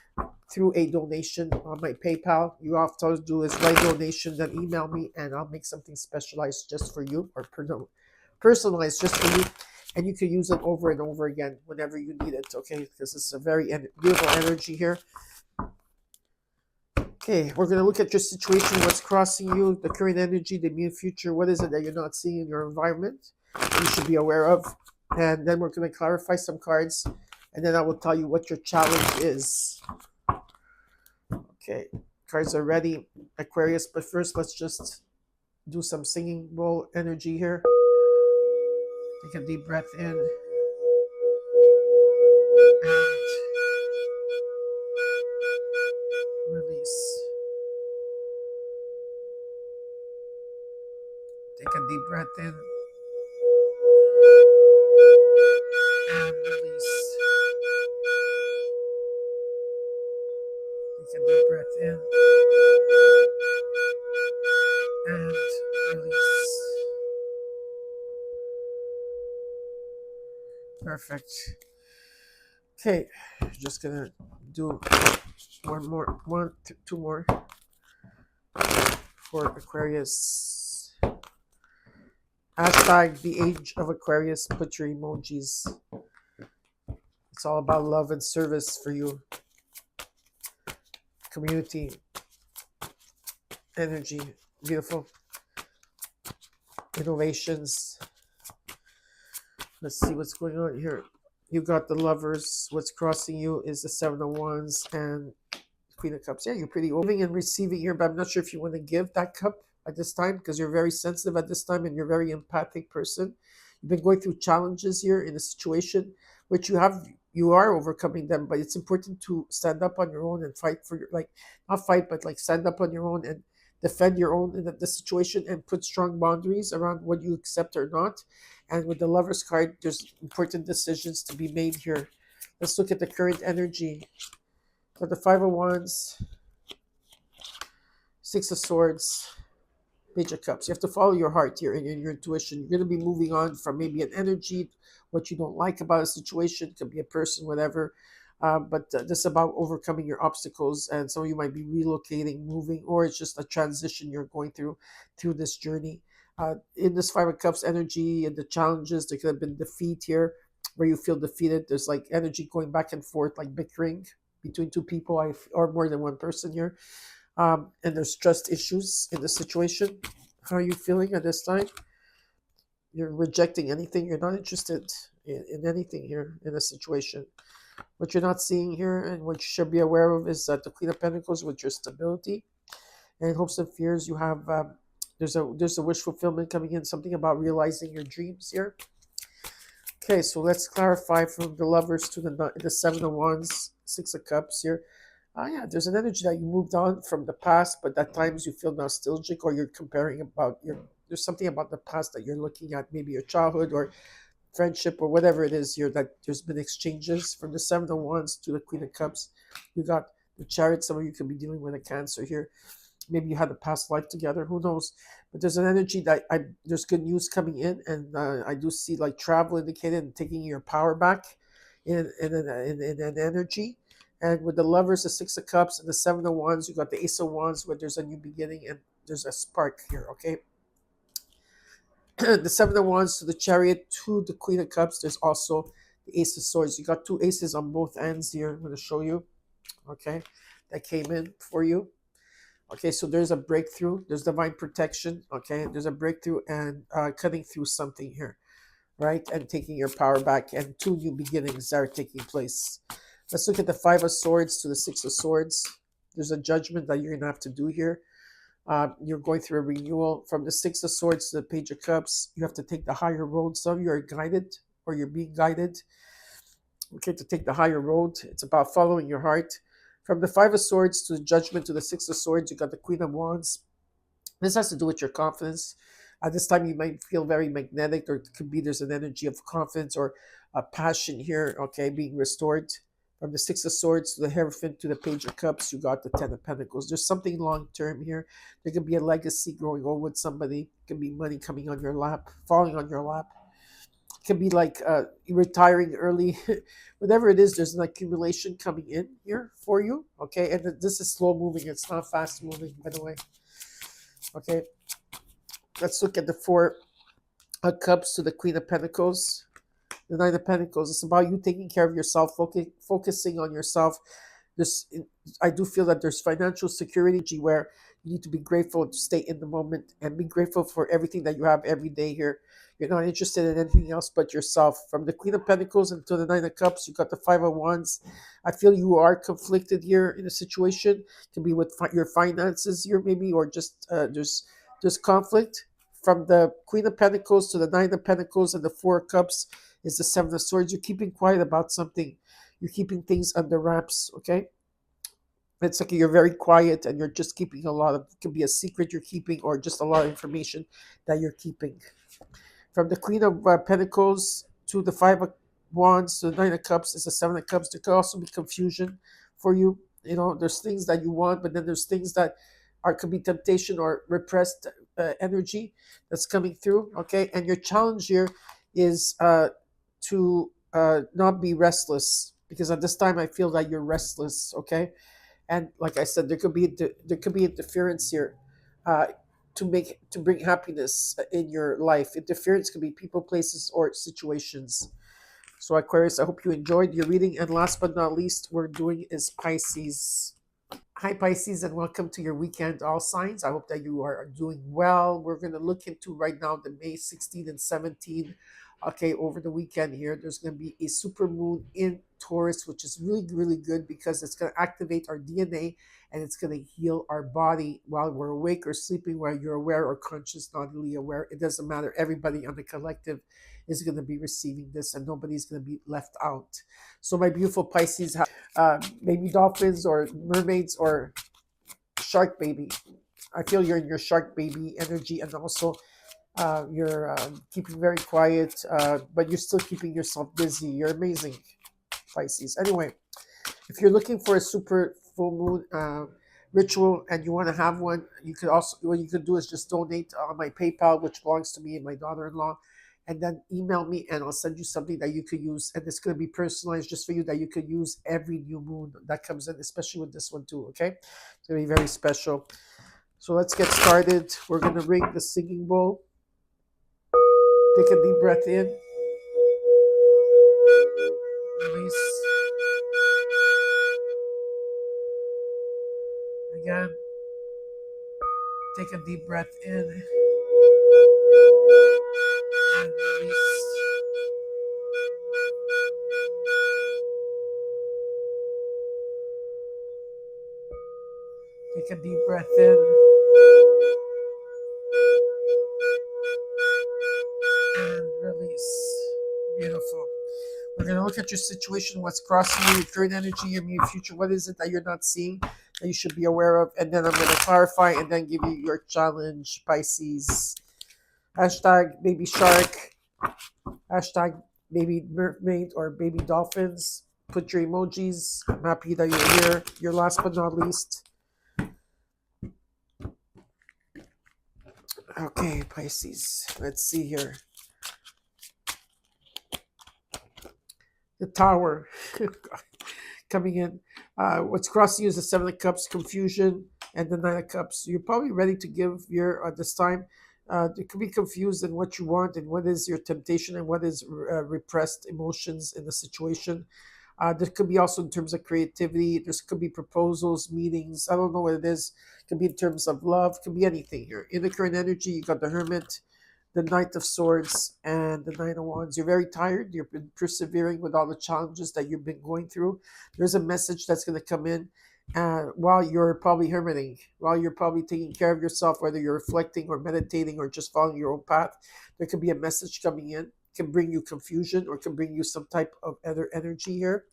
through a donation on my PayPal. You all have to do is write donation, then email me, and I'll make something specialized just for you, or personalized just for you, and you can use it over and over again whenever you need it, okay? Because it's a very beautiful energy here. Okay, we're going to look at your situation, what's crossing you, the current energy, the near future. What is it that you're not seeing in your environment you should be aware of? And then we're going to clarify some cards, and then I will tell you what your challenge is. Okay, cards are ready, Aquarius, but first let's just do some singing bowl energy here. Take a deep breath in and release. Take a deep breath in and release. Take a deep breath in and release. Perfect. Okay, just gonna do two more for Aquarius. Hashtag the age of Aquarius. Put your emojis. It's all about love and service for you. Community. Energy. Beautiful. Innovations. Let's see what's going on here. You got the Lovers. What's crossing you is the Seven of Wands and Queen of Cups. Yeah, you're pretty giving and receiving here, but I'm not sure if you want to give that cup at this time because you're very sensitive at this time and you're a very empathic person. You've been going through challenges here in a situation which you are overcoming them, but it's important to stand up on your own and fight for your, like, not fight, but like stand up on your own and defend your own in the situation and put strong boundaries around what you accept or not. And with the Lovers card, there's important decisions to be made here. Let's look at the current energy. For the Five of Wands, Six of Swords, Page of Cups. You have to follow your heart here and your intuition. You're going to be moving on from maybe an energy, what you don't like about a situation. It could be a person, whatever. But this is about overcoming your obstacles. And some of you might be relocating, moving, or it's just a transition you're going through this journey. In this Five of Cups energy and the challenges, there could have been defeat here where you feel defeated. There's like energy going back and forth, like bickering between two people or more than one person here. And there's trust issues in the situation. How are you feeling at this time? You're rejecting anything. You're not interested in anything here in a situation. What you're not seeing here and what you should be aware of is that the Queen of Pentacles with your stability and hopes and fears. You have there's a wish fulfillment coming in. Something about realizing your dreams here. Okay, so let's clarify from the Lovers to the Seven of Wands, Six of Cups here. Yeah, there's an energy that you moved on from the past, but at times you feel nostalgic, or you're comparing about your. There's something about the past that you're looking at, maybe your childhood or friendship or whatever it is here, that there's been exchanges from the Seven of Wands to the Queen of Cups. You got the Chariot. Some of you could be dealing with a Cancer here. Maybe you had a past life together. Who knows? But there's an energy that there's good news coming in, and I do see like travel indicated and taking your power back in an energy. And with the Lovers, the Six of Cups, and the Seven of Wands, you got the Ace of Wands, where there's a new beginning and there's a spark here. Okay, the Seven of Wands to the Chariot to the Queen of Cups. There's also the Ace of Swords. You got two aces on both ends here. I'm going to show you. Okay, that came in for you. Okay, so there's a breakthrough. There's divine protection. Okay, there's a breakthrough and cutting through something here, right? And taking your power back, and two new beginnings are taking place. Let's look at the Five of Swords to the Six of Swords. There's a judgment that you're going to have to do here. You're going through a renewal from the Six of Swords to the Page of Cups. You have to take the higher road. Some of you are guided, or you're being guided. Okay, to take the higher road. It's about following your heart. From the Five of Swords to the Judgment to the Six of Swords, you got the Queen of Wands. This has to do with your confidence. At this time, you might feel very magnetic, or it could be there's an energy of confidence or a passion here, okay, being restored. From the Six of Swords to the Hierophant to the Page of Cups, you got the Ten of Pentacles. There's something long term here. There could be a legacy growing on with somebody. It could be money coming on your lap, falling on your lap. It could be like retiring early. Whatever it is, there's an accumulation coming in here for you, okay? And this is slow moving. It's not fast moving, by the way. Okay, let's look at the Four of Cups to the Queen of Pentacles. The Nine of Pentacles. It's about you taking care of yourself, focusing on yourself. This, I do feel that there's financial security where you need to be grateful to stay in the moment and be grateful for everything that you have every day here. You're not interested in anything else but yourself. From the Queen of Pentacles into the Nine of Cups, you got the Five of Wands. I feel you are conflicted here in a situation. It can be with your finances here, maybe, or just there's conflict. From the Queen of Pentacles to the Nine of Pentacles and the Four of Cups is the Seven of Swords. You're keeping quiet about something. You're keeping things under wraps, okay? It's like you're very quiet and you're just keeping a lot of, it could be a secret you're keeping, or just a lot of information that you're keeping. From the Queen of Pentacles to the Five of Wands to the Nine of Cups is the Seven of Cups. There could also be confusion for you. You know, there's things that you want, but then there's things that could be temptation or repressed energy that's coming through. Okay, and your challenge here is to not be restless, because at this time I feel that you're restless. Okay, and like I said, there could be interference here. To bring happiness in your life. Interference could be people, places, or situations. So Aquarius, I hope you enjoyed your reading. And last but not least, we're doing is Pisces. Hi Pisces, and welcome to your weekend, all signs. I hope that you are doing well. We're going to look into right now the May 16 and 17. Okay, over the weekend here, there's going to be a super moon in Taurus, which is really, really good because it's going to activate our DNA and it's going to heal our body while we're awake or sleeping, while you're aware or conscious, not really aware. It doesn't matter. Everybody on the collective is going to be receiving this, and nobody's going to be left out. So my beautiful Pisces, maybe dolphins or mermaids or shark baby. I feel you're in your shark baby energy, and also you're keeping very quiet, but you're still keeping yourself busy. You're amazing, Pisces. Anyway, if you're looking for a super full moon ritual and you want to have one, you could also, what you could do is just donate on my PayPal, which belongs to me and my daughter-in-law, and then email me and I'll send you something that you could use, and it's going to be personalized just for you, that you could use every new moon that comes in, especially with this one too. Okay, it's going to be very special. So let's get started. We're going to ring the singing bowl. Take a deep breath in. Release. Again. Take a deep breath in. And release. Take a deep breath in. And release. Beautiful. We're going to look at your situation, what's crossing you, your current energy, your near future. What is it that you're not seeing that you should be aware of? And then I'm going to clarify and then give you your challenge, Pisces. Hashtag baby shark, hashtag baby mermaid or baby dolphins. Put your emojis. I'm happy that you're here. Your last but not least. Okay, Pisces. Let's see here. The Tower coming in. What's crossing you is the Seven of Cups, confusion, and the Nine of Cups. You're probably ready to give your this time. You could be confused in what you want and what is your temptation and what is repressed emotions in the situation. There could be also in terms of creativity. There could be proposals, meetings. I don't know what it is. It could be in terms of love. Could be anything here. In the current energy, you got the Hermit, the Knight of Swords, and the Nine of Wands. You're very tired. You've been persevering with all the challenges that you've been going through. There's a message that's going to come in while you're probably hermiting, while you're probably taking care of yourself, whether you're reflecting or meditating or just following your own path. There could be a message coming in. Can bring you confusion or can bring you some type of other energy here.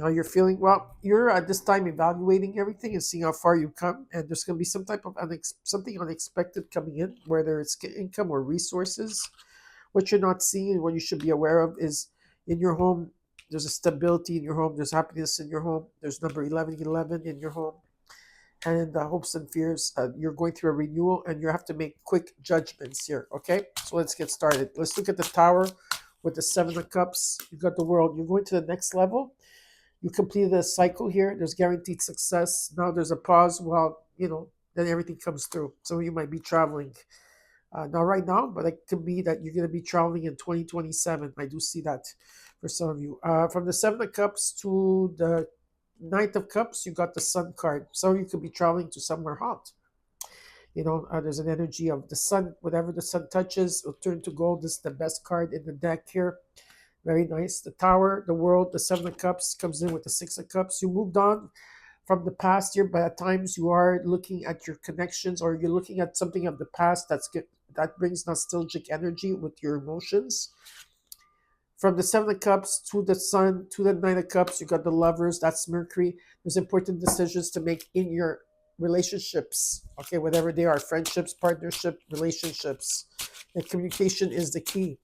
How you're feeling? Well, you're at this time evaluating everything and seeing how far you come, and there's going to be some type of something unexpected coming in, whether it's income or resources. What you're not seeing and what you should be aware of is in your home. There's a stability in your home. There's happiness in your home. There's number 1111 in your home, and hopes and fears. You're going through a renewal, and you have to make quick judgments here. Okay, so let's get started. Let's look at the Tower with the Seven of Cups. You got the World. You're going to the next level. You completed a cycle here. There's guaranteed success. Now there's a pause while, then everything comes through. So you might be traveling. Not right now, but it could be that you're going to be traveling in 2027. I do see that for some of you. From the Seven of Cups to the Knight of Cups, you got the Sun card. Some of you could be traveling to somewhere hot. There's an energy of the sun. Whatever the sun touches will turn to gold. This is the best card in the deck here. Very nice. The Tower, the World, the Seven of Cups comes in with the Six of Cups. You moved on from the past year, but at times you are looking at your connections or you're looking at something of the past that brings nostalgic energy with your emotions. From the Seven of Cups to the Sun to the Nine of Cups, you got the Lovers. That's Mercury. There's important decisions to make in your relationships. Okay, whatever they are, friendships, partnership, relationships. And communication is the key.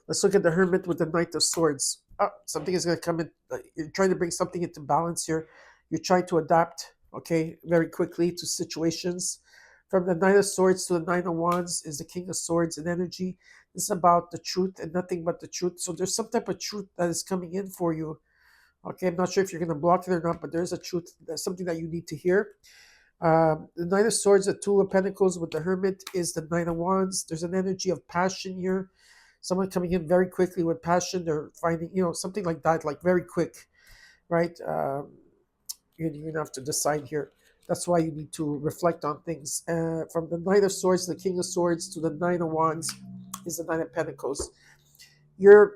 Let's look at the Hermit with the Knight of Swords. Something is going to come in. You're trying to bring something into balance here. You're trying to adapt, okay, very quickly to situations. From the Knight of Swords to the Nine of Wands is the King of Swords and energy. This is about the truth and nothing but the truth. So there's some type of truth that is coming in for you. Okay, I'm not sure if you're going to block it or not, but there's a truth. There's something that you need to hear. The Nine of Swords, the Two of Pentacles with the Hermit is the Nine of Wands. There's an energy of passion here. Someone coming in very quickly with passion. They're finding, something like that, like very quick, right? You're going to have to decide here. That's why you need to reflect on things. From the Knight of Swords, the King of Swords to the Nine of Wands is the Nine of Pentacles. You're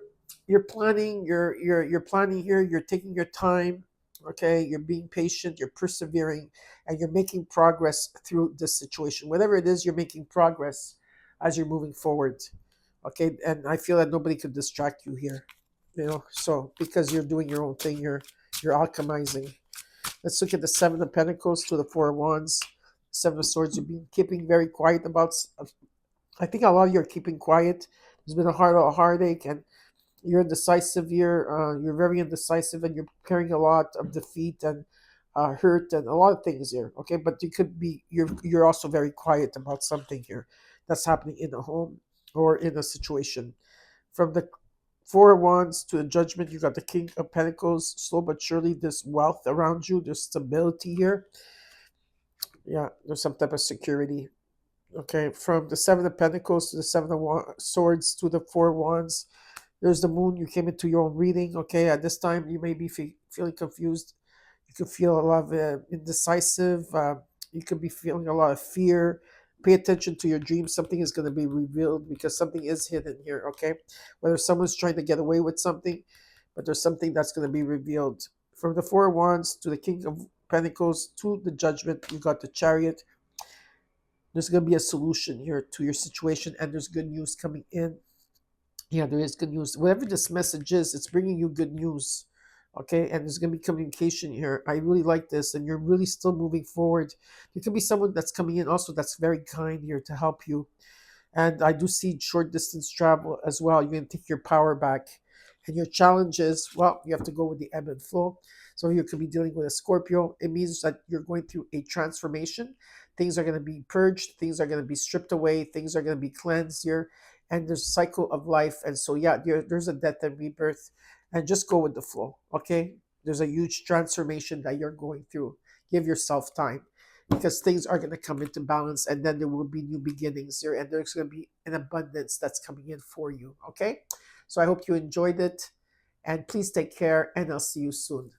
planning. You're planning here. You're taking your time. Okay, you're being patient. You're persevering, and you're making progress through this situation. Whatever it is, you're making progress as you're moving forward. Okay, and I feel that nobody could distract you here, so because you're doing your own thing, you're alchemizing. Let's look at the Seven of Pentacles to the Four of Wands. Seven of Swords, you've been keeping very quiet about. I think a lot of you are keeping quiet. There's been a heartache, and you're indecisive here. You're very indecisive, and you're carrying a lot of defeat and hurt and a lot of things here. Okay, but you could be you're also very quiet about something here that's happening in the home or in a situation. From the Four of Wands to the Judgment, you got the King of Pentacles. Slow but surely, there's wealth around you. There's stability here. Yeah, there's some type of security. Okay, from the Seven of Pentacles to the Seven of Swords to the Four of Wands, there's the Moon. You came into your own reading. Okay, at this time, you may be feeling confused. You could feel a lot of indecisive. You could be feeling a lot of fear. Pay attention to your dreams. Something is going to be revealed because something is hidden here, okay? Whether someone's trying to get away with something, but there's something that's going to be revealed. From the Four of Wands to the King of Pentacles to the Judgment, you got the Chariot. There's going to be a solution here to your situation, and there's good news coming in. Yeah, there is good news. Whatever this message is, it's bringing you good news. Okay, and there's going to be communication here. I really like this, and you're really still moving forward. There could be someone that's coming in also that's very kind here to help you. And I do see short distance travel as well. You're going to take your power back. And your challenges, well, you have to go with the ebb and flow. So you could be dealing with a Scorpio. It means that you're going through a transformation. Things are going to be purged. Things are going to be stripped away. Things are going to be cleansed here. And there's a cycle of life. And so, yeah, there's a death and rebirth. And just go with the flow, okay? There's a huge transformation that you're going through. Give yourself time because things are going to come into balance and then there will be new beginnings here and there's going to be an abundance that's coming in for you. Okay. So I hope you enjoyed it and please take care and I'll see you soon.